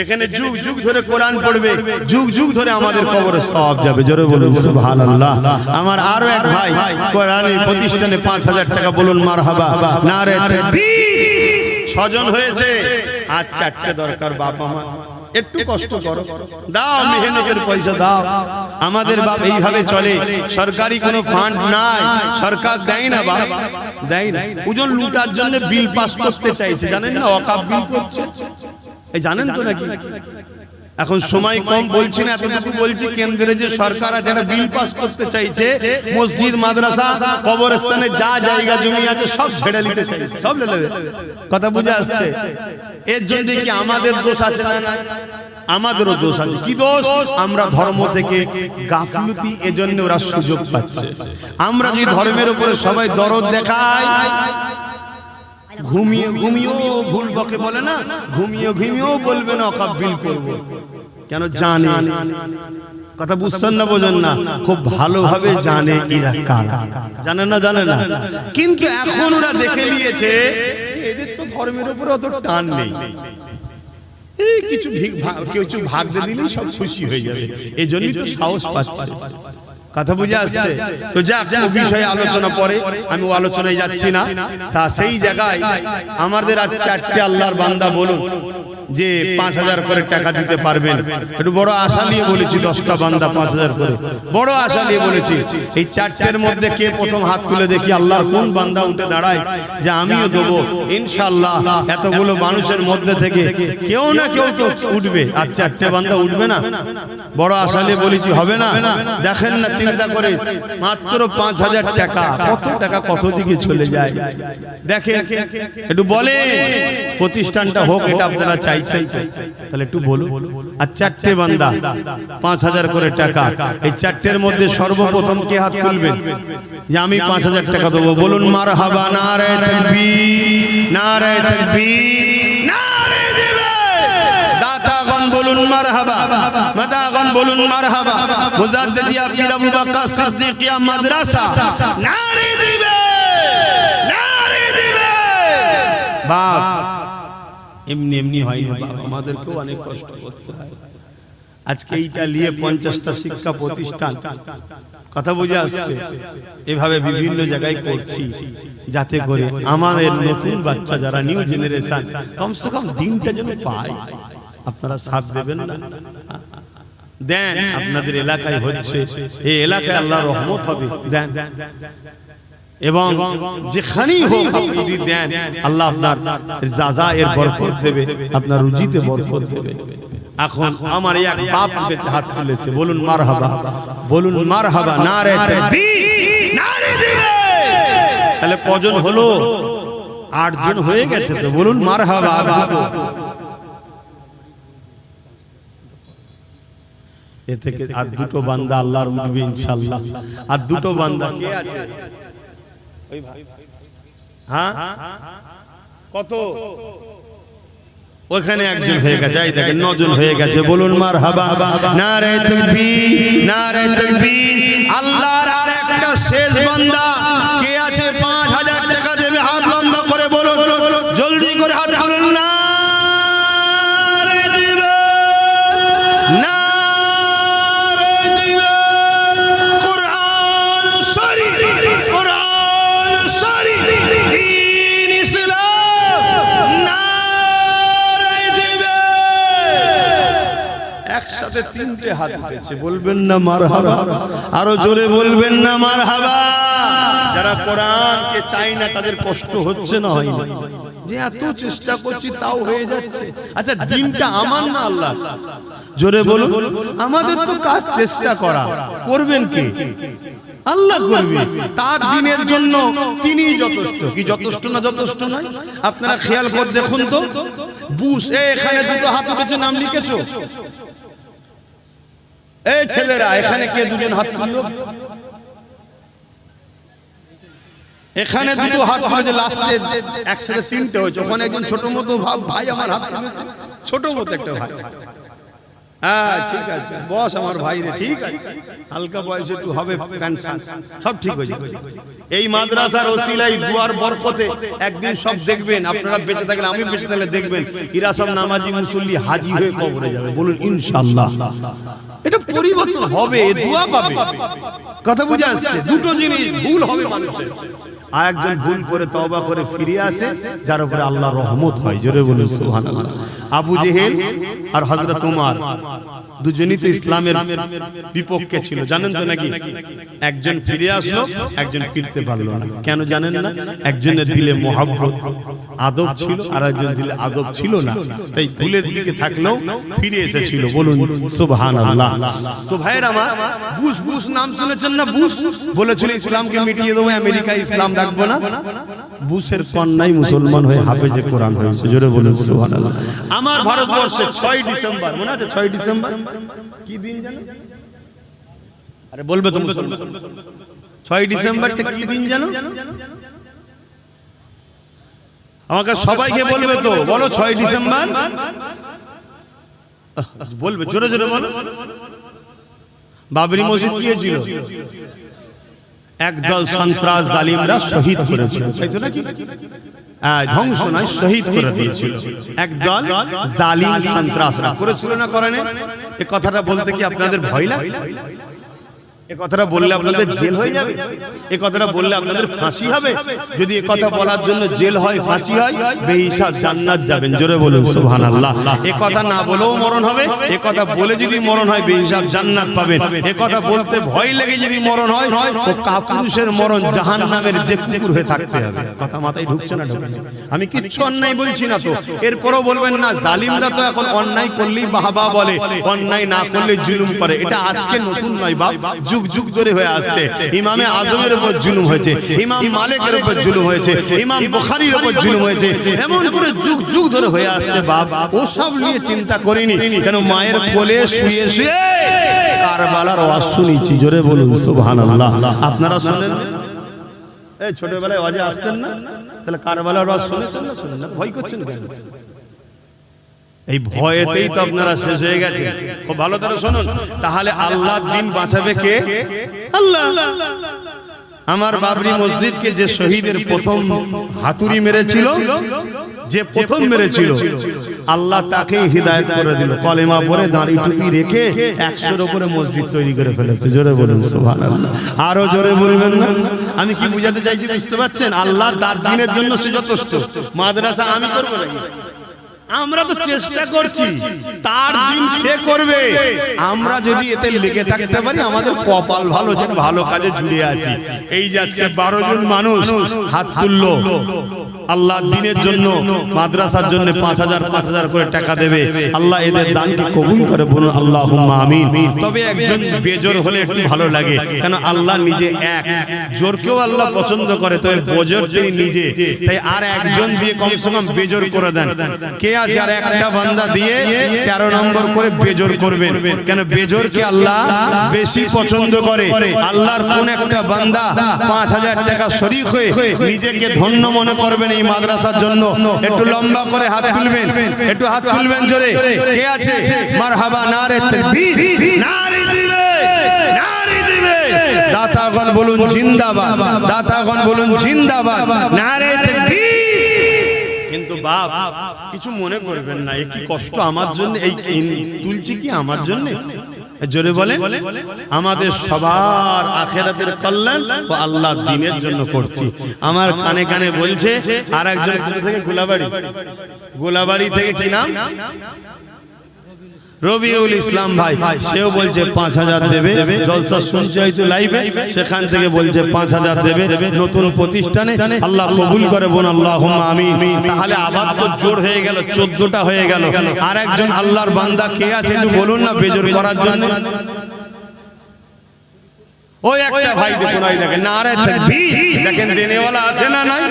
এখানে যুগ যুগ ধরে কোরআন পড়বে, যুগ যুগ ধরে আমাদের কবরে সওয়াব যাবে। জোরে বলুন সুবহানাল্লাহ। আমার আরো এক ভাই কোরআনের প্রতিষ্ঠানে 5000 টাকা, বলুন মারহাবা, নারে তাকবীর। 6 জন হয়েছে। আর 4টে দরকার। বাবা মা একটু কষ্ট করো, দাও মেহনতের পয়সা দাও। আমাদের বাপ এইভাবে চলে, সরকারি কোনো ফান্ড নাই, সরকার দেয় না, বাপ দেয় না। ওজন লুটার জন্য বিল পাস করতে চাইছে, জানেন না? ওয়াকফ বিল করছে, এই জানেন তো নাকি? এখন সময় কম, বলছি না, এতটুকু বলছি, কেন্দ্রে যে সরকার যারা বিল পাস করতে চাইছে, মসজিদ মাদ্রাসা কবরস্থানে যা জায়গা জমি আছে সব ছেড়ে নিতে চাইছে, সব নেবে। কথা বুঝে আসছে? এর জন্য কি আমাদের দোষ আছে না? আমাদেরও দোষ আছে। কি দোষ? আমরা ধর্ম থেকে গাফলতি, এজন্য ওরা সুযোগ পাচ্ছে। আমরা যদি ধর্মের উপরে সবাই দরদ দেখাই, ঘুমিয়ে ঘুমিয়েও ভুল বকে বলে না, ঘুমিয়ে ঘুমিয়েও বলবে না ওয়াকফ বিল করব। কেন? জানে। কথা বুঝছেন না? বোঝেন না? খুব ভালোভাবে জানে এরা কারা। জানে না? জানে না। কিন্তু এখন ওরা দেখে নিয়েছে এদের তো ধর্মের উপরে অত টান নেই, এই কিছু কিছু ভাগ দিয়ে দিলেই সব খুশি হয়ে যাবে, এই জন্যই তো সাহস পাচ্ছে। কথা বুঝে আসছে তো? যাক, ও বিষয়ে আলোচনা পরে, আমি ও আলোচনায় যাচ্ছি না। তা সেই জায়গায় আমাদের আর 4টে আল্লাহর বান্দা বলুন যে 5000 করে টাকা দিতে পারবেন। একটু বড় আশা নিয়ে বলেছি, 10টা বান্দা 5000 করে, বড় আশা নিয়ে বলেছি। এই 4টের মধ্যে কে প্রথম হাত তুলে দেখি আল্লাহর কোন বান্দা উঠে দাঁড়ায় যে আমিও দেবো ইনশাআল্লাহ। এতগুলো মানুষের মধ্যে থেকে কেউ না কেউ তো উঠবে, আর 4টে বান্দা উঠবে না? বড় আশা নিয়ে বলেছি, হবে না? দেখেন না, চিন্তা করে, মাত্র 5000 টাকা, কত টাকা কত দিকে চলে যায় দেখেন। একটু বলে প্রতিষ্ঠানটা হোক, এটা আপনারা চাইছেন, তাহলে একটু বলুন। আর 4টে বান্দা 5000 করে টাকা, এই 4টের মধ্যে সর্বপ্রথম কে হাত তুলবেন যে আমি 5000 টাকা দেবো? বলুন মারহাবা, নারে তাকবীর, নারে তাকবীর, নারে দিবে। দাতাগণ বলুন মারহাবা, মাদাগণ বলুন মারহাবা। মুজাদ্দিদিয়া পীর আবু বকর সিদ্দিকিয়া মাদ্রাসা, নারে দিবে, নারে দিবে। বাপ এমনি এমনি হয় না বাপ, আমাদেরকেও অনেক কষ্ট করতে হয়। আজকে এইটা নিয়ে 50টা শিক্ষা প্রতিষ্ঠান, কথা বুঝে আসছে, এভাবে বিভিন্ন জায়গায় করছি, যাতে করে আমাদের নতুন বাচ্চা যারা নিউ জেনারেশন কমসে কম দিনটা যেন পায়। আপনারা সাথ দেবেন না? দেন, আপনাদের এলাকায় হচ্ছে, এই এলাকায় আল্লাহর রহমত হবে, দেন। এবং যেখানেই হোক আপনি যদি দেন, আল্লাহ আপনার জাযা এর বরকত দেবে, আপনার রুজিতে বরকত দেবে। এখন আমার এক বাপ উঠেছে, হাত তুলেছে, বলুন মারহাবা, বলুন মারহাবা, নারে তাকবীর, নারে দিবে। তাহলে কজন হলো? 8 জন হয়ে গেছে তো, বলুন মারহাবা। এ থেকে আর 2টো বান্দা আল্লাহর উঠবে ইনশাআল্লাহ। আর 2টো বান্দা কে আছে? ওই ভাই, হ্যাঁ কত? ওখানে একজন হয়ে গেছে, এই দেখেন 9 জন হয়ে গেছে, বলুন মারহাবা, নারে তাকবীর, নারে তাকবীর। আল্লাহর আর একটা শেষ বান্দা কে আছে? 5000 টাকা দেবে, হাত লম্বা করে বলুন, জলদি করে হাত তুলুন। নারে দিবে, নারে দিবে। কোরআন শরীফ, কোরআন শরীফ, দ্বীন ইসলাম, নারে দিবে। একসাথে 3টে হাত উঠেছে, বলবেন না মারহাবা? আরো জোরে বলবেন না মারহাবা? যারা কোরআনকে চাই না তাদের কষ্ট হচ্ছে না? হয় না? যে এত চেষ্টা করছি তাও হয়ে যাচ্ছে। আচ্ছা, দিনটা আমার না আল্লাহ? জোরে বলুন। আমাদের তো কাজ চেষ্টা করা, করবেন কি? আল্লাহ করবে। তার দিনের জন্য তিনিই যথেষ্ট। কি যথেষ্ট না যথেষ্ট নয়? আপনারা খেয়াল করে দেখুন তো। বুশ, এখানে 2টো হাত উঠেছে, নাম লিখেছো? এই ছেলেরা, এখানে কে 2জন হাত তুললো?
এখানে দুটো হাত ধরে লাস্টে একসাথে তিনটে হয়েছে, ওখানে একজন ছোট মতো ভাই আমার হাত ধরেছে, ছোট মতো একটা ভাই। হ্যাঁ ঠিক আছে বস আমার ভাই রে, ঠিক আছে হালকা বয়সে একটু হবে পেনশন, সব ঠিক হয়ে যাবে। এই মাদ্রাসার ওসিলায় দুয়ার বরকতে একদিন সব দেখবেন, আপনারা বেঁচে থাকলে, আমি বেঁচে থাকলে দেখবেন এরা সব নামাজি মুসল্লি হাজি হয়ে কবরে যাবে। বলুন ইনশাআল্লাহ। এটা পরিবর্তন হবে, দোয়া পাবে। কথা বুঝে আসছে? দুটো জিনিস ভুল হবে মানুষের, আর একজন ভুল করে তওবা করে ফিরে আসে, যার উপরে আল্লাহর রহমত হয়। জোরে বলুন সুবহানাল্লাহ। আবু জেহেল আর হযরত ওমর দুজনই তো ইসলামের বিপক্ষে ছিল, জানেন তো নাকি? একজন ফিরে আসলো, একজন ফিরতে পারলো না। কেন জানেন না? একজনের দিলে মহব্বত আদব ছিল, আর একজন দিলে আদব ছিল না, তাই ভুলের দিকে থাকলেও ফিরে এসেছিল। বলুন সুবহানাল্লাহ। তো ভাইয়ের আমার, বুশ বুশ নাম শুনেছেন না? বুশ বলেছিল ইসলামকে মিটিয়ে দেবো, আমেরিকায় ইসলাম রাখবো না। বুশের কন্যাই মুসলমান হয়ে হাফেজে কোরআন হয়েছে। জোরে বলুন সুবহানাল্লাহ। আমার ভারতবর্ষে 6 ডিসেম্বর, মনে আছে 6 ডিসেম্বর কি দিন জানো? আরে বলবে তুমি, 6 ডিসেম্বরটা কি দিন জানো? আমাকে সবাইকে বলবে তো, বলো 6 ডিসেম্বর বলবে, জোরে জোরে বলো। বাবরি মসজিদ কি হয়েছিল? একদল সন্ত্রাস জালিমরা শহীদ করেছিল, তাই তো নাকি? ধ্বংস নয়, শহীদ করে দিয়েছিল। একদল জালিম সন্ত্রাসরা করেছিল না করেনি? এই কথাটা বলতে কি আপনাদের ভয় লাগে? এই কথাটা বললে আপনাদের জেল হয়ে যাবে? এই কথাটা বললে আপনাদের ফাঁসি হবে? যদি এই কথা বলার জন্য জেল হয়, ফাঁসি হয়, বেহিসাব জান্নাত যাবেন। জোরে বলুন সুবহানাল্লাহ। এই কথা না বলেও মরণ হবে, এই কথা বলে যদি মরণ হয় বেহিসাব জান্নাত পাবেন। এই কথা বলতে ভয় লেগে যদি মরণ হয়, তো কাপুরুষের মরণ জাহান্নামের যে কুকুর হয়ে থাকতে হবে। কথা মাথায় ঢুকছে না? ঢুকছে। আমি কিচ্ছু অন্যায় বলছি না তো। এরপরও বলবেন না জালিমরা তো এখন অন্যায় করলেই বাহবা বলে, অন্যায় না করলে জুলুম করে। এটা আজকে নতুন নয় বাপ, যুগ যুগ ধরে হয়ে আসছে। ইমামে আজমের উপর জুলুম হয়েছে, ইমাম মালিকের উপর জুলুম হয়েছে, ইমাম বুখারীর উপর জুলুম হয়েছে, এমন করে যুগ যুগ ধরে হয়ে আসছে বাপ। ও সব নিয়ে চিন্তা করিনি, কেন মায়ের কোলে শুয়ে শুয়ে কারবালার ওয়াজ শুনেছি। জোরে বলুন সুবহানাল্লাহ। আপনারা শুনেন? এই ছোটবেলায় ওয়াজে আসতেন না? তাহলে কারবালার ওয়াজ শুনেছেন না? শুনেন না? ভয় করছেন কেন? এই ভয়েতেই তো আপনারা শেষ হয়ে গেছে। খুব ভালো করে শুনুন, তাহলে আল্লাহর দিন বাঁচাবে কে? আল্লাহ। আমার বাবরি মসজিদকে যে শহীদের প্রথম হাতুড়ি মেরেছিল, যে প্রথম মেরেছিল, আল্লাহ তাকে হিদায়াত করে দিল। কলেমা পড়ে দাঁড়ি টুপি রেখে 100-এর উপরে মসজিদ তৈরি করে ফেলেছে। জোরে বলুন সুবহানাল্লাহ। আরো জোরে বলবেন না? আমি কি বুঝাতে চাইছি বুঝতে পারছেন? আল্লাহ তার দিনের জন্য সে যথেষ্ট। মাদ্রাসা আমি করব নাকি? আমরা তো চেষ্টা করছি, তার দিন সে করবে। আমরা যদি এতে লেগে থাকতে পারি, আমাদের কপাল ভালো, যেন ভালো কাজে জুড়ে আছি। এই যে আজকে 12 জন মানুষ হাত তুললো আল্লাহর দিনের জন্য, মাদ্রাসার জন্য 5000 করে টাকা দেবে। আল্লাহ এদের দানকে কবুল করে, বলুন আল্লাহুম্মা আমিন। তবে একজন বেজোর হলে একটু ভালো লাগে, কেন আল্লাহ নিজে এক, জোরকেও আল্লাহ পছন্দ করে, তবে বেজোর তিনি নিজে। তাই আর একজন দিয়ে কমসে কম বেজোর করে দেন। কে আছে আর একটা বান্দা দিয়ে 13 নম্বর করে বেজোর করবেন? কেন বেজোরকে আল্লাহ বেশি পছন্দ করে। আল্লাহর কোন একটা বান্দা 5000 টাকা শরীক হয়ে নিজেকে ধন্য মনে করবেন এই মাদ্রাসার জন্য? একটু লম্বা করে হাত তুলবেন, একটু হাত তুলবেন জোরে। কে আছে? মারহাবা, নারে তাকবীর, নারে দিবে, নারে দিবে। দাতাগণ বলুন জিন্দাবাদ, দাতাগণ বলুন জিন্দাবাদ, নারে তাকবীর। কিন্তু বাপ কিছু মনে করবেন না, এই কি কষ্ট আমার জন্য, এই তুলছি কি আমার জন্য? জোরে বলেন, আমাদের সবার আখিরাতের কল্যাণ ও আল্লাহর দ্বীনের জন্য করছি। আমার কানে কানে বলছে আর একজন থেকে গোলাবাড়ি থেকে, কি নাম? রবিউল ইসলাম ভাই, সেও বলছে 5000 দেবে। জলসা শুনছে হয়তো লাইভে, সেখান থেকে বলছে 5000 দেবে নতুন প্রতিষ্ঠানে। আল্লাহ কবুল করে, বোন আল্লাহুম্মা আমিন। তাহলে আবার তো জোর হয়ে গেল, 14টা হয়ে গেল। আর একজন আল্লাহর বান্দা কে আছে একটু বলুন না বেজোর করার জন্য? ওই একটা ভাই দেখুন, ওই দেখেন নারে তাকবীর, দেখেন দেনেওয়ালা আছে না নাই?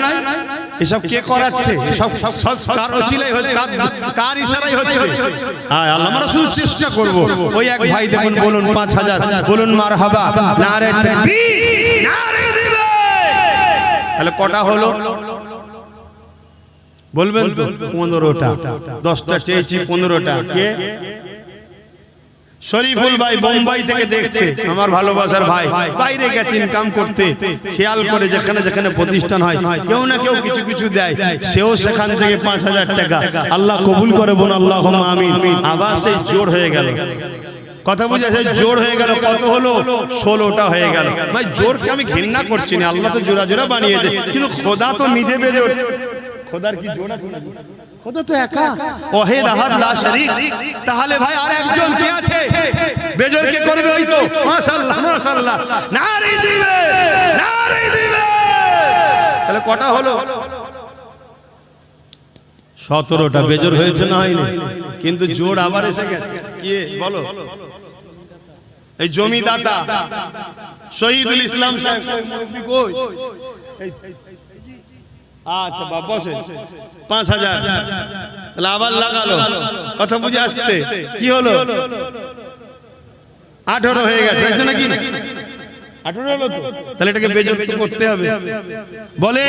এসব কে করাচ্ছে? সব কার ওসিলাই হচ্ছে, কার ইশারায় হচ্ছে? আল্লাহ, আমরা শুধু চেষ্টা করব। ওই এক ভাই দেখুন, বলুন 5000, বলুন মারহাবা, নারে তাকবীর, নারে দিবে, তাহলে কটা হলো বলবেন তো? 15টা। 10টা চেয়েছি, 15টা। কে? শরীফুল ভাই বোম্বাই থেকে দেখছে, আমার ভালোবাসার ভাই, বাইরে গেছে ইনকাম করতে, খেয়াল করে যেখানে যেখানে প্রতিষ্ঠান হয় কেউ না কেউ কিছু কিছু দেয়, সেও সেখান থেকে 5000 টাকা আল্লাহ কবুল করে বোন, আল্লাহুম্মা আমিন। আবার সেই জোর হয়ে গেল, কথা বুঝেছে? জোর হয়ে গেল। কত হলো? 16টা হয়ে গেল। ভাই জোরকে আমি ঘৃণা করছি না, আল্লাহ তো জোড়া জোড়া বানিয়েছে, কিন্তু খোদা তো নিজে বেজোর। খোদার কি জোড়া ছিল? খোদা তো একা, ওয়াহিদ আহাদ লা শরীক। তাহলে ভাই আর একজন কে আছে? বেজোর কে করবে? ওই তো মাশাআল্লাহ মাশাআল্লাহ, নারী দিবে নারী দিবে। তাহলে কটা হলো? 17টা। বেজোর হয়েছে না হয়নি? কিন্তু জোর আবার এসে গেছে। কি বলো? এই জমিদাতা শহীদুল ইসলাম সাহেব মুরব্বি কই? আচ্ছা বাবা বসে। 5000 তাহলে আবার লাগালো, কথা বুঝে আসছে? কি হলো? 18 হয়ে গেছে, তাই তো নাকি? 18 হলো তো। তাহলে এটাকে বেজোর করতে হবে। বলে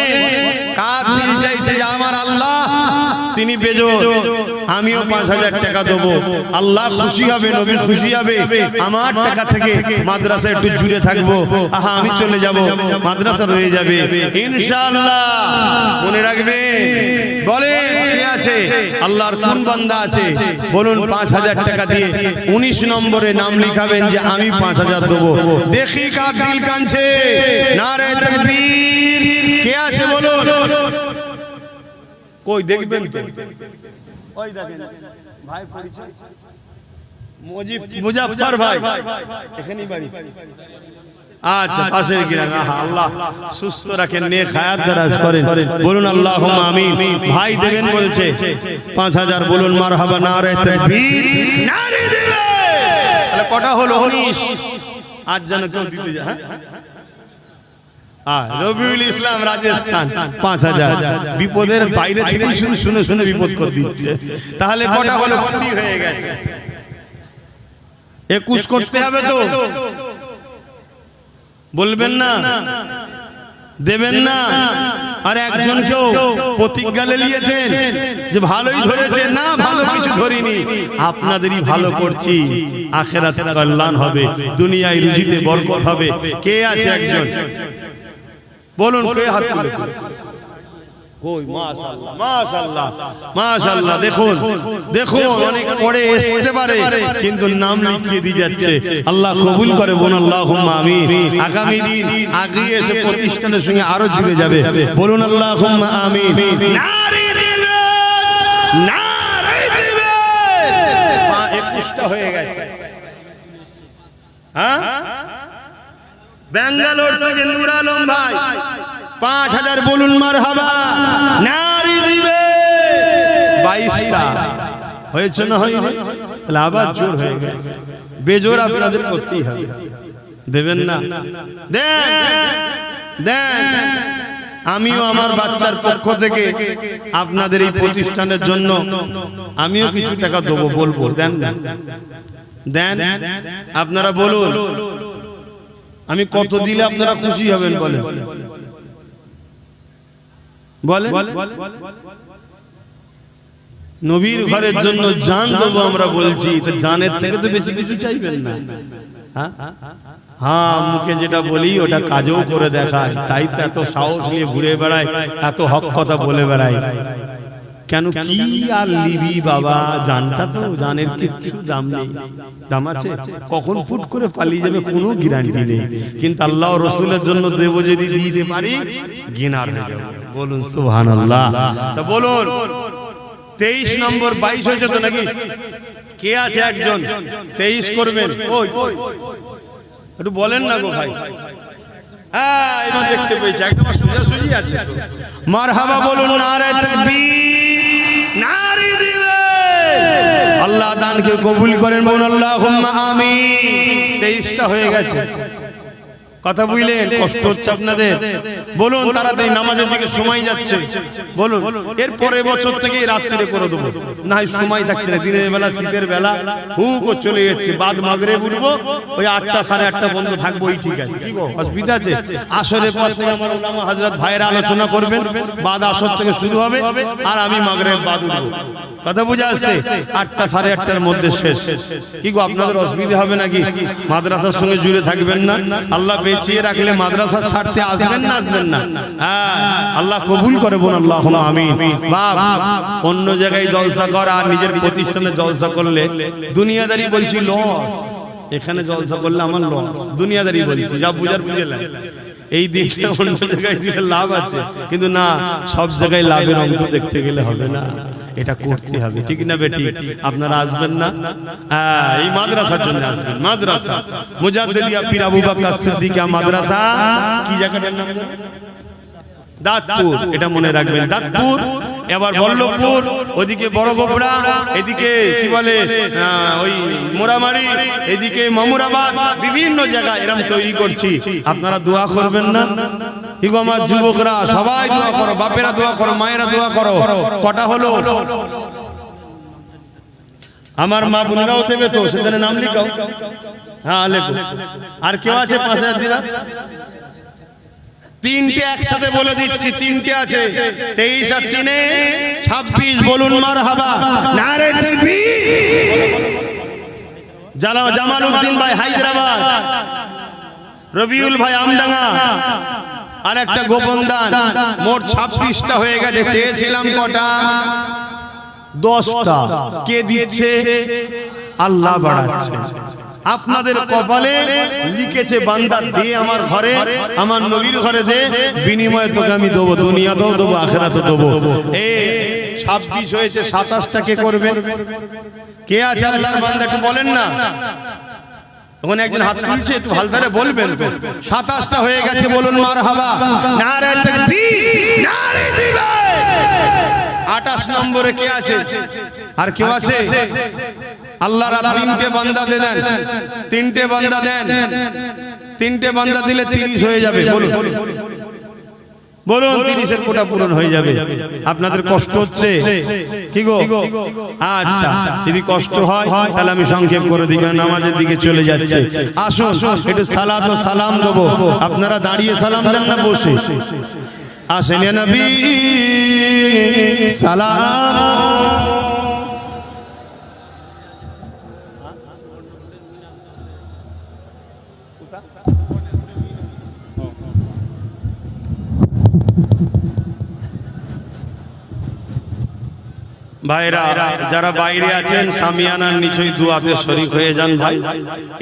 কার দিল চাইছে যে আমার আল্লাহ তিনি বেজোর, আমিও 5000 টাকা দেবো, আল্লাহ খুশি হবে, নবী খুশি হবে। আমার টাকা থেকে মাদ্রাসা একটু জুড়ে থাকবো, আহা আমি চলে যাব, মাদ্রাসা রয়ে যাবে ইনশাআল্লাহ। মনে রাখবে। বলে কে আছে? আল্লাহর কোন বান্দা আছে বলুন? 5000 টাকা দিয়ে 19 নম্বরে নাম লিখাবেন যে আমি 5000 দেবো। দেখি কার দিল কাঁদছে। নারে তাকবীর। কে আছে বলুন? কই দেখবেন তো? ওই দেখেন ভাই, পরিচয় মুজাফফর ভাই, এখানেই বাড়ি। আচ্ছা পাশের গ্রামে। আল্লাহ সুস্থ রাখেন, নেক হায়াত দারাজ করেন, বলুন আল্লাহুম্মা আমিন। ভাই দেবেন বলছে 5000, বলুন মারহাবা। নারে তাকবীর, নারে দিবে। তাহলে কটা হলো? 19। আজ যেন কেউ দিতে যায়। হ্যাঁ, রবিউল ইসলাম রাজস্থান 5000। বিপদের বাইরে থেকে শুনে শুনে বিপদ করে দিচ্ছে। তাহলে কটা হলো? 20 হয়ে গেছে। 21 করতে হবে তো? বলবেন না? দেবেন না? আর একজন কেউ প্রতিজ্ঞা নিয়েছেন যে ভালোই ধরেছে না, ভালো কিছু ধরিনি, আপনাদেরই ভালো করছি, আখিরাতে কল্যাণ হবে, দুনিয়ায় রুজিতে বরকত হবে। কে আছে একজন? বলুন কে হাত তুলেছে? কই? মাশাআল্লাহ মাশাআল্লাহ মাশাআল্লাহ। দেখুন দেখুন, অনেক পরে আসতে পারে কিন্তু নাম লিখিয়ে দিয়ে যাচ্ছে। আল্লাহ কবুল করে বোন, আল্লাহুম্মা আমিন। আগামী দিন আগিয়ে এসে প্রতিষ্ঠানের সঙ্গে আরো জুড়ে যাবে, বলুন আল্লাহুম্মা আমিন। নারী দিবে নারী দিবে। 21টা হয়ে গেছে। হ্যাঁ, ব্যাঙ্গালোর থেকে নূর আলম ভাই 5000, বলুন মারহাবা। নারী দিবে 22টা হয়েছে না হয়নি? তাহলে আবার জোর হয়ে গেছে। বেজোর আপনাদের করতেই হবে। দেবেন না? দেন দেন। আমিও আমার বাচ্চার পক্ষ থেকে আপনাদের এই প্রতিষ্ঠানের জন্য আমিও কিছু টাকা দেবো, বলবো দেন দেন। আপনারা বলুন আমি কত দিলে আপনারা খুশি হবেন? বলেন বলেন। নবীর ঘরের জন্য জান দেবো আমরা বলছি, তো জানের থেকে তো বেশি কিছু চাইবেন না। হ্যাঁ, মুখে যেটা বলি ওটা কাজও করে দেখায়, তাই তো এত সাহস নিয়ে ঘুরে বেড়ায়, এত হক কথা বলে বেড়ায়। কেন কি আর লিবি বাবা? জানটা তো, জানের কিছু দাম নেই। দাম আছে? কখন ফুট করে পালিয়ে যাবে কোনো গ্যারান্টি নেই। কিন্তু আল্লাহ রসুলের জন্য দেব, যদি দিতে পারি গিনার হয়ে যাবে। বলুন সুবহানাল্লাহ। তা বলুন 23 নম্বর 22 হয়েছে তো নাকি? কে আছে একজন 23 করবেন? ওই একটু বলেন না গো ভাই। হ্যাঁ, এবার দেখতে পেয়েছি একদম সোজাসুজি আছে। মারহাবা বলুন। নারে তাকবীর। নারী দিবে। আল্লাহ দানকে কবুল করেন, বলুন আল্লাহুম্মা আমিন। 23টা হয়ে গেছে। কথা বুঝলেন? কষ্ট হচ্ছে আপনাদের? বলুন তাড়াতাড়ি, নামাজের দিকে সময় যাচ্ছে। বলুন এর পরের বছর থেকে রাত্রিরে করে দেবো, না হয় সময় থাকছে না। দিনের বেলা, শীতের বেলা হুক চলে যাচ্ছে, বাদ মাগরিব উঠবো, ওই 8টা 8:30 বন্ধ থাকবো, এই ঠিক আছে। কি গো, অসুবিধা আছে? আসরের পর থেকে আমার ওলামা হযরত ভাইরা আলোচনা করবেন, বাদ আসর থেকে শুরু হবে, আর আমি মাগরিব বাদ উঠবো। কথা বুঝা আসছে? 8টা 8:30 মধ্যে শেষ। কি গো, আপনাদের অসুবিধা হবে নাকি? মাদ্রাসার সঙ্গে জুড়ে থাকবেন না? আল্লাহ বেঁচিয়ে রাখলে মাদ্রাসা ছাড়তে আসবেন না? আসবেন না? হ্যাঁ, আল্লাহ কবুল করে, বোন আল্লাহুম্মা আমিন। বাপ, অন্য জায়গায় জলসা করা আর নিজের প্রতিষ্ঠানে জলসা করলে দুনিয়াদারি বলছি লস, এখানে জলসা করলে আমার লস। দুনিয়াদারি বলছি, যা বুঝার বুঝেলেন। এই দিকটা অন্য জায়গায় দিলে লাভ আছে, কিন্তু না, সব জায়গায় লাভের অঙ্ক দেখতে গেলে হবে না, এটা করতে হবে। ঠিক না বেটি? আপনারা আসবেন না? এই মাদ্রাসার জন্য আসবেন। মাদ্রাসা মুজাদ্দিদিয়া পীর আবু বকর সিদ্দিক মাদ্রাসা, কি জায়গাটার নাম? দাঁতপুর, এটা মনে রাখবেন, দাঁতপুর। এবার বল্লভপুর, ওদিকে বড়গোবরা, এদিকে কি বলে ওই মোরামারি, এদিকে মামুরাবাদ, বিভিন্ন জায়গায় এরকম তৈরি করছি। আপনারা দোয়া করবেন না? কি গো আমার যুবকরা, সবাই দোয়া করো, বাপেরা দোয়া করো, মায়েরা দোয়া করো। কটা হলো? আমার মা বোনেরাও দেবে তো, সেখানে নাম লিখাও। হ্যাঁ লেখো। আর কেউ আছে 5000 দিলা? 3টে একসাথে বলে দিচ্ছি, 3টে আছে। 23 আর 3 26। বলুন মারহাবা, নারে তাকবীর। জামালউদ্দিন ভাই হায়দ্রাবাদ, রবিউল ভাই আমডাঙ্গা, আর একটা গোপন দান। মোট 26টা হয়ে গেছে। চেয়েছিলাম কটা? 10টা। কে দিচ্ছে? আল্লাহ বাড়াচ্ছে। আপনাদের কপালে লিখেছে বান্দা দে আমার ঘরে, আমার নবীর ঘরে দে, বিনিময়ে তোকে আমি দেবো, দুনিয়াতেও দেবো, আখিরাতেও দেবো। এই 26 হয়েছে, 27টা কে করবে? কে আছে আল্লাহর বান্দা একটু বলেন না? তখন একজন হাত তুলছে, একটু হালদারে বলবেন তো। 27টা হয়ে গেছে, বলুন মারহাবা, নারে তাকবীর, নারে দিলায়। 28 নম্বরে কে আছে? আর কেউ আছে? আল্লাহর 3টে বান্দা দেন, 3টে বান্দা দেন। 3টে বান্দা দিলে 30 হয়ে যাবে। বলুন বলুন, 30-এর কোটা পূরণ হয়ে যাবে। আপনাদের কষ্ট হচ্ছে? কি গো? আচ্ছা, যদি কষ্ট হয় তাহলে আমি সংক্ষেপ করে দিই, নামাজের দিকে চলে যাচ্ছে। আসুন একটু সালাত ও সালাম দেবো। আপনারা দাঁড়িয়ে সালাম দেন না বসে? আসেন ইয়া নবী সালাম। ভাইরা যারা বাইরে আছেন, সামিয়ানার নিচেই দুয়াতে শরীক হয়ে যান। ভাই,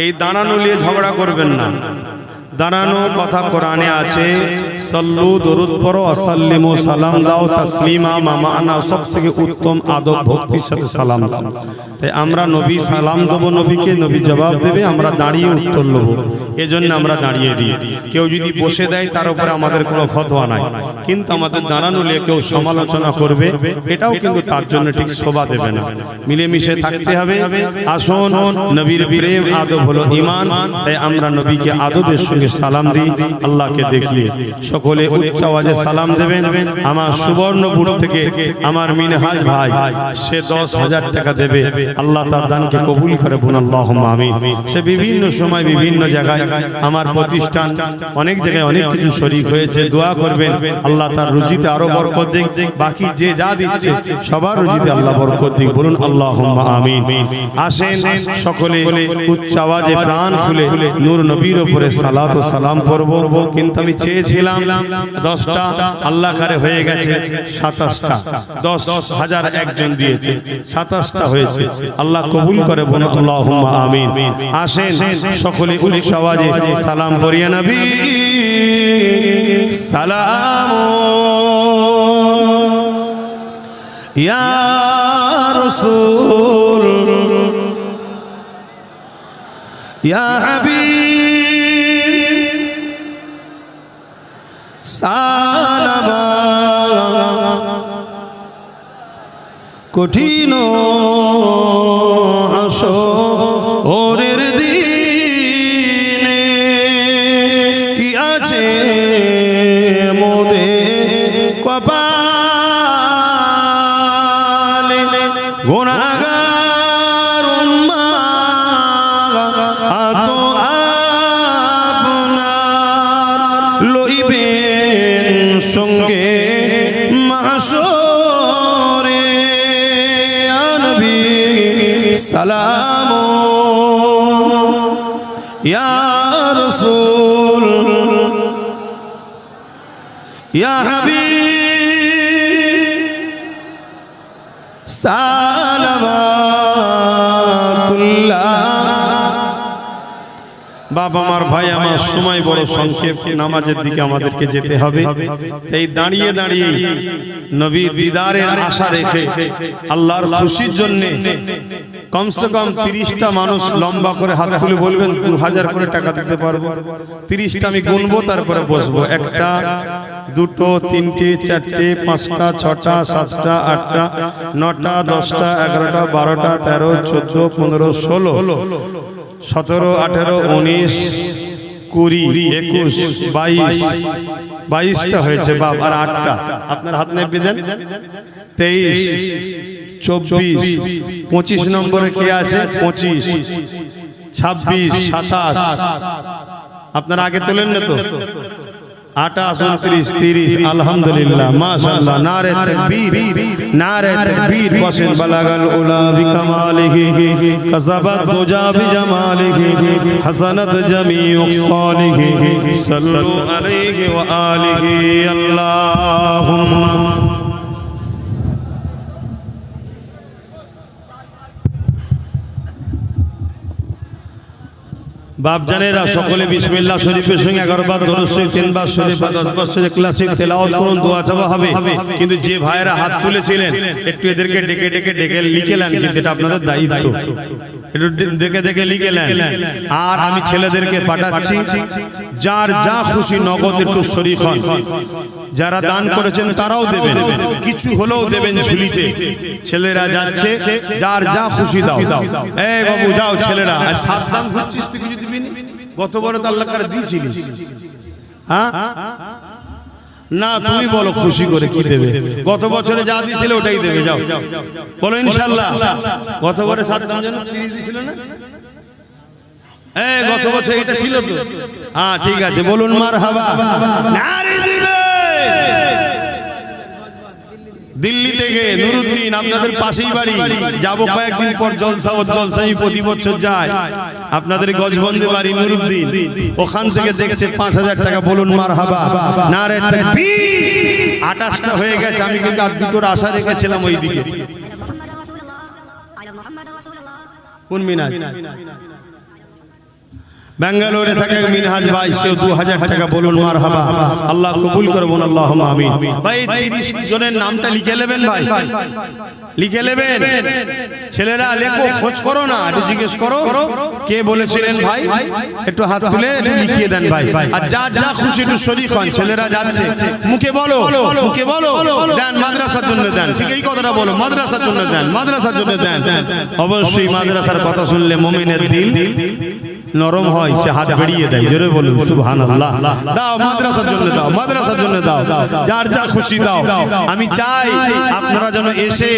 এই দাঁড়ানো নিয়ে ঝগড়া করবেন না। দাঁড়ানো কথা কোরআনে আছে, সাল্লু দরুদ পড়ো, আসাল্লিমু সালাম দাও, তাসলিমা মামানা, সব থেকে উত্তম আদব ভক্তির সাথে সালাম দাও। তাই আমরা নবী সালাম দেবো, নবীকে, নবী জবাব দেবে, আমরা দাঁড়িয়ে উত্তর নেব। এজন্য আমরা দাঁড়িয়ে দিই। কেউ যদি বসে দেয় তার উপরে আমাদের কোনো ফতোয়া নাই, কিন্তু আমাদের দাঁড়ানো নিয়ে কেউ সমালোচনা করবে, এটাও কিন্তু তার জন্য ঠিক শোভা দেবে না। মিলেমিশে থাকতে হবে। আসুন, নবীর প্রেম আদব হলো ঈমান। তাই আমরা নবীকে আদবের সঙ্গে সালাম দিই, আল্লাহকে দেখিয়ে। সকলে উচ্চ আওয়াজে সালাম দেবেন। আমার সুবর্ণপুর থেকে আমার মিনহাজ ভাই, সে 10,000 টাকা দেবে। আল্লাহ তার দানকে কবুল করে, বলুন আল্লাহুম্মা আমিন। সে বিভিন্ন সময় বিভিন্ন জায়গায়, আমার প্রতিষ্ঠান অনেক জায়গায় অনেক কিছু শরীক হয়েছে। দোয়া করবেন আল্লাহ তার রুজিতে আরো বরকত দিক। বাকি যে যা দিচ্ছে সবার রুজিতে আল্লাহ বরকত দিক, বলুন আল্লাহুম্মা আমিন। আসেন সকলে উচ্চ আওয়াজে প্রাণ খুলে নূর নবীর উপরে সালাত ও সালাম করব। কিন্তু আমি চেয়েছিলাম 10টা, আল্লাহ কারে হয়ে গেছে 27টা। 10,000 একজন দিয়েছে, 27টা হয়েছে। আল্লাহ কবুল করে, বলুন আল্লাহুম্মা আমিন। আসেন সকলে উচ্চ আওয়াজে সালাম পড়িয়ে নবী সালাম ইয়া রাসূল ইয়া হাবিব সালাম। কঠিন আসরের দিনে
কপালে গুনাহগার উম্মাত আপনার লইবেন সঙ্গে মাহশরে ইয়া নবী সালাম ইয়া রাসূল ইয়া হাবিব সালাওয়াতুল্লাহ। বাবা আমার, ভাই আমার, সময় বড় সংক্ষেপ, নামাজের দিকে আমাদেরকে যেতে হবে। এই দাঁড়িয়ে দাঁড়িয়ে নবী দিদারের আশা রেখে আল্লাহর খুশির জন্য কমসে কম 30টা মানুষ লম্বা করে হাত তুলে বলবেন 2000 করে টাকা দিতে পারবো। 30টা আমি গুনবো, তারপরে বসবো। 1টা 2টো 3টে 4টে 5টা 6টা 7টা 8টা 9টা 10টা 11টা 12টা 13 14 15 16 17 18 19 20 21 22 22টা হয়েছে বাপ, আর 8টা আপনার হাত নেবে দেন। 23 24 25 নম্বরে কে আছে? 25 26 27 আপনারা আগে তোলেন না তো? 28 29 30 আলহামদুলিল্লাহ মাশাআল্লাহ। নারে তাকবীর, নারে তাকবীর। বসেন। বালাগাল উলা বিকামালিহি কাযাবাত দুজা বিজামালিহি হাসানাত জামিউ সালিহি সাল্লু আলাইহি ওয়া আলিহি আল্লাহুম্মা। বাপজানেরা সকলে বিসমিল্লাহ শরীফের সঙ্গে 11 বার দরুদ শরীফ, 3 বার শরীফ, 10 বার শরীফ ক্লাসিক তেলাওয়াত করুন, দোয়া চাওয়া হবে। কিন্তু যে ভাইরা হাত তুলেছিলেন একটু এদেরকে ডেকে ডেকে ডেকে লিখে নেন, কিন্তু এটা আপনাদের দায়িত্ব, একটু দেখে দেখে লিখে নেন। আর আমি ছেলেদেরকে পাঠাচ্ছি, যার যা খুশি নগদ একটু শরীক হন। যারা দান করেছেন তারাও দেবেন, কিছু হলেও দেবেন ঝুলিতে। ছেলেরা যাচ্ছে, যার যা খুশি দাও। এই বাবু যাও ছেলেরা, আর 7 দান ঘুরছিস তুই, কিছু দিবি না? গতবারে তো আল্লাহ করে দিয়েছিলি। হ্যাঁ না, তুমি বলো খুশি করে কি দেবে? গত বছরে যা দিয়েছিল ওটাই দেবে, যাও বলো ইনশাআল্লাহ। গতবারে 7 দান যেন 30 দিয়েছিল না? এই গত বছর এটা ছিল তো? হ্যাঁ ঠিক আছে, বলুন মারহাবা। নারে দিবে দিল্লি থেকে নুরুদ্দিন, আপনাদের পাশেই বাড়ি। যাব কয়েকদিন পর জলসাই প্রতি বছর যায়। আপনাদের গজবন্দে বাড়ি নুরুদ্দিন, ওখান থেকে দেখছে 5000 টাকা। বলুন মারহাবা। নারে তাকবীর। 28টা হয়ে গেছে, আমি কিন্তু আর দুটোর আশা রেখেছিলাম ওই দিকে। কোন মিনাজ? বেঙ্গালুরু থেকে মিনহাজ ভাই, সে 2000 টাকা। বলুন মারহাবা। আল্লাহ কবুল করুন, আল্লাহুম্মা আমিন। ভাই 30 জনের নামটা লিখে নেবেন, ভাই লিখে নেবেন। ছেলেরা লেখো, খোঁজ করো না, একটু জিজ্ঞেস করো কে বলেছিলেন ভাই, একটু হাত তুলে লিখিয়ে দেন ভাই। আর যা যা খুশি একটু শরীক হন। ছেলেরা যাচ্ছে, মুখে বলো, মুখে বলো দেন, মাদ্রাসার জন্য দেন। ঠিক এই কথাটা বলো, মাদ্রাসার জন্য দেন, মাদ্রাসার জন্য দেন। অবশ্যই মাদ্রাসার কথা শুনলে মুমিনের দিল নরম হয়, সে হাত বেরিয়ে দেয়। জোরে বলুন সুবহানাল্লাহ। দাও মাদ্রাসার জন্য, দাও মাদ্রাসার জন্য, দাও যার যা খুশি দাও। আমি চাই আপনারা যেন এসে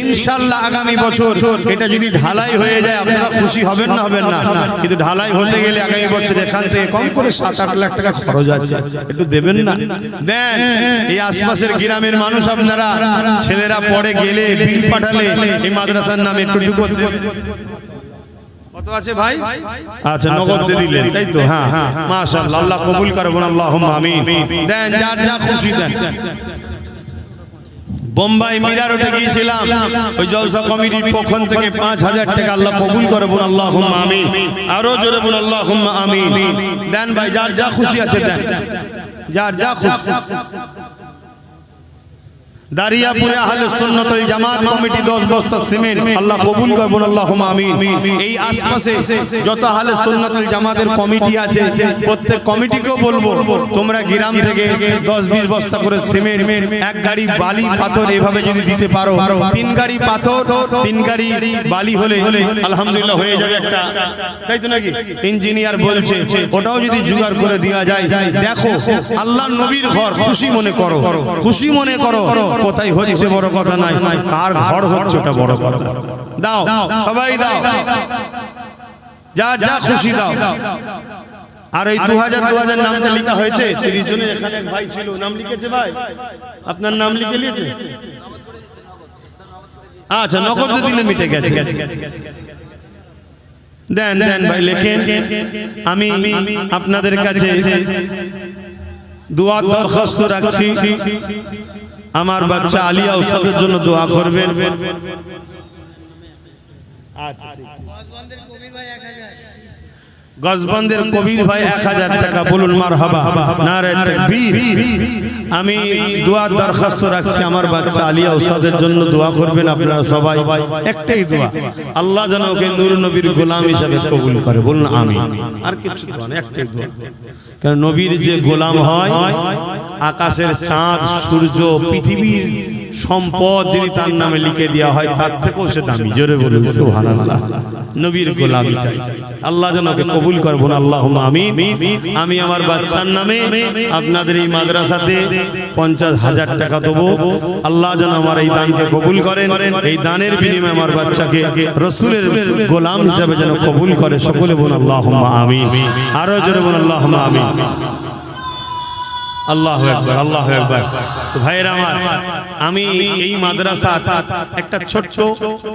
ইনশাআল্লাহ আগামী বছর এটা যদি ঢালাই হয়ে যায়, আপনারা খুশি হবেন না? হবেন না? কিন্তু ঢালাই হতে গেলে আগামী বছর এখান থেকে কম করে 7-8 লাখ টাকা খরচ আছে, একটু দেবেন না? দেন। এই আশপাশের গ্রামের মানুষ আপনারা, ছেলেরা পড়ে গেলে বিল পাঠালে এই মাদ্রাসার নামে একটু কত আছে ভাই? আচ্ছা নগদ দিয়ে দিলেন, তাই তো? হ্যাঁ মাশাআল্লাহ, আল্লাহ কবুল করুন, আল্লাহুম্মা আমিন। দেন, যার যা খুশি দেন। বোম্বাই মীরা রোডে গিয়েছিলাম, ওই জলসা কমিটির পক্ষ থেকে 5000 টাকা। আল্লাহ কবুল করুন, আল্লাহুম্মা আমিন। আরো জোরে বলুন আল্লাহুম্মা আমিন। দেন ভাই, যার যা খুশি আছে দেন, যার যা খুশি।
দারিয়াপুরে আহলে সুন্নাত ওয়াল জামাত কমিটি 10 বস্তা সিমেন্ট আল্লাহ কবুল করুন আল্লাহুম্মা আমিন। এই আশপাশে যত আহলে সুন্নাত ওয়াল জামাতের কমিটি আছে প্রত্যেক কমিটিকেও বলবো তোমরা গ্রাম থেকে 10-20 বস্তা করে সিমেন্ট, এক গাড়ি বালি পাথর এভাবে যদি দিতে পারো, 3 গাড়ি পাথর 3 গাড়ি বালি হলে আলহামদুলিল্লাহ হয়ে যাবে একটা, তাই তো নাকি? ইঞ্জিনিয়ার বলছে ওটাও যদি জোগাড় করে দেওয়া যায়, দেখো আল্লাহর নবীর ঘর, খুশি মনে করো, খুশি মনে করো। কোথায় হচ্ছে বড় কথা নাই, কার ঘর হচ্ছে ওটা বড় কথা। দাও সবাই দাও, যা যা খুশি দাও। আর এই 2000 নামটা লেখা হয়েছে 30 জনের, এখানে ভাই ছিল নাম লিখেছে, ভাই আপনার নাম লিখে নিয়েছে? আচ্ছা, নগদ দিলে মিটে গেছে। দেন দেন ভাই লেখেন। আমি আপনাদের কাছে দোয়া দরখাস্ত রাখছি, আমার বাচ্চা আলিয়া উস্তাদের জন্য দোয়া করবেন। গজবন্দের কবির ভাই 1000 টাকা, বলুন মারহাবা, নারে তাকবীর। আমি দোয়া দরখাস্ত রাখছি, আমার বাচ্চা আলিয়া উস্তাদের জন্য দোয়া করবেন আপনারা সবাই। একটাই দোয়া, আল্লাহ যেন ওকে নূর নবীর গোলাম হিসেবে কবুল করে, বলুন আমিন। আর কিছু দোয়া না, একটাই দোয়া। কারণ নবীর যে গোলাম হয়, আকাশের চাঁদ সূর্য পৃথিবীর সম্পদ যদি তার নামে লিখে দেওয়া হয় তার থেকেও সে দামি। জোরে বলুন সুবহানাল্লাহ। নবীর গোলামি চাই, আল্লাহ যেন ওকে কবুল করে, বলুন আল্লাহুম্মা আমিন। আমি আমার বাচ্চার নামে আপনাদের এই মাদ্রাসাতে 50,000 টাকা দেবো, আল্লাহ যেন আমার এই দানকে কবুল করেন। এই দানের বিনিময়ে আমার বাচ্চাকে রাসূলের গোলাম হিসেবে যেন কবুল করে, সকলে বলুন আল্লাহুম্মা আমিন। আরো জোরে বলুন আল্লাহুম্মা আমিন। আল্লাহু আকবার, আল্লাহু আকবার। তো ভাইরা আমার, আমি এই মাদ্রাসা একটা ছোট্ট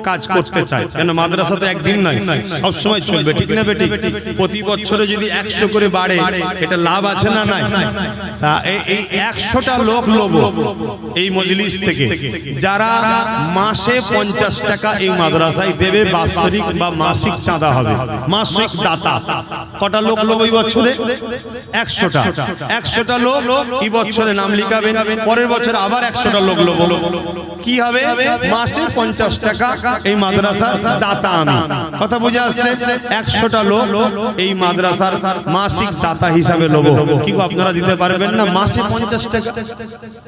কাজ করতে চাই, কেন মাদ্রাসা তো একদিন নয়, সব সময় চলবে, ঠিক না বেটি? প্রতি বছরে যদি 100 করে বাড়ে, এটা লাভ আছে না নাই? তা এই 100টা লোক লব এই মজলিস থেকে, যারা মাসে 50 টাকা এই মাদ্রাসায় দেবে, বাৎসরিক বা মাসিক চাঁদা হবে, মাসিক দাতা। কটা লোক লব এই বছরে? 100টা। 100টা লোক এই বছরে নাম লিখাবেন, পরের বছর আবার 100টা লোক লব। কি হবে? মাসে 50 টাকা এই মাদ্রাসার দাতা আমি। কথা বুঝে আসছে? 100টা লোক এই মাদ্রাসার মাসিক দাতা হিসাবে লব। কি গো আপনারা দিতে পারবেন না? মাসে 50 টাকা,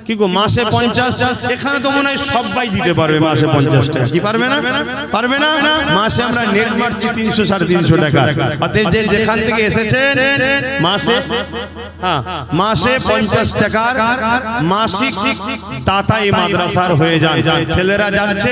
কি গো মাসে 50? এখানে তো মনে হয় সবাই দিতে পারবে মাসে 50 টাকা। কি পারবে না? পারবে না? মাসে আমরা নেট মারছি 300 350 টাকা। অতএব যে যেখান থেকে এসেছেন মাসে, হ্যাঁ, মাসে 50 টাকার মাসিক দাতা এই মাদ্রাসার হয়ে যান। ছেলেরা যাচ্ছে,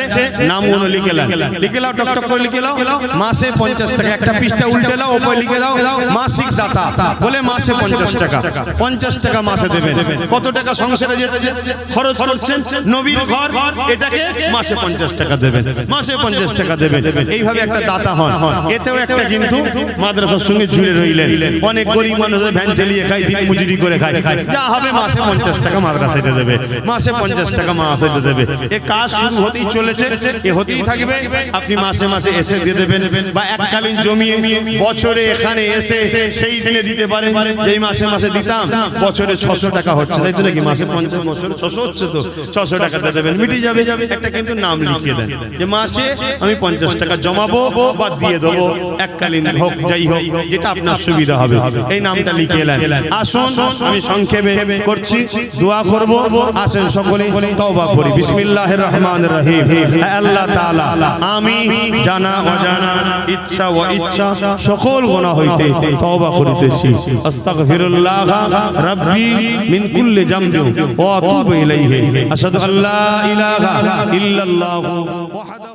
নামগুলো লিখে লাও, লিখে লাও, টক টক করে লিখে লাও। মাসে 50 টাকা, একটা পৃষ্ঠা উল্টে দাও, ওপরে লিখে দাও মাসিক দাতা বলে মাসে 50 টাকা। 50 টাকা মাসে দেবেন। কত টাকা সংসারে যাচ্ছে, খরচ করছেন? নবীর ঘর, এটাকে মাসে 50 টাকা দেবেন, মাসে 50 টাকা দেবেন। এইভাবে একটা দাতা হন। এতেও একটা কিন্তু মাদ্রাসার সঙ্গে জুড়ে রইলেন। অনেক গরিব মানুষের ভ্যান চালিয়ে খায়, দিন মজুরি করে খায়, যা হবে মাসে 50 টাকা মাদ্রাসাতে দেবে, মাসে 50 টাকা মাদ্রাসাতে দেবে। এ কাজ শুরু হতেই চলেছে, এ হতেই থাকবে। আপনি মাসে মাসে এসে দিয়ে দেবেন, বা এককালীন জমিয়ে বছরে এখানে এসে সেই দিনে দিতে পারেন। যেই মাসে মাসে দিতাম, বছরে 600 টাকা হচ্ছে, তাই তো নাকি? মাসে 50 বছরে 600 হচ্ছে, তো 600 টাকা দেবেন, মিটে যাবে। একটা কিন্তু নাম লিখিয়ে দেন যে মাসে আমি 50 টাকা জমাবো বা দিয়ে দেবো, এককালীন হোক যাই হোক, যেটা আপনার সুবিধা হবে, এই নামটা লিখিয়ে নেন। আসুন আমি সংক্ষেপে করছি, দোয়া করব। আসেন সকলে তওবা করি। বিসমিল্লাহির রহমানির রহিম। হে আল্লাহ তাআলা, আমি জানা অজানা, ইচ্ছা ও ইচ্ছা সকল গুনাহ হইতে তওবা করিতেছি। আস্তাগফিরুল্লাহ রাব্বি মিন কুল্লি যামবি ওয়া আতুবু ইলাইহি। আশহাদু আল্লা ইলাহা ইল্লাল্লাহু ওয়াহদাহু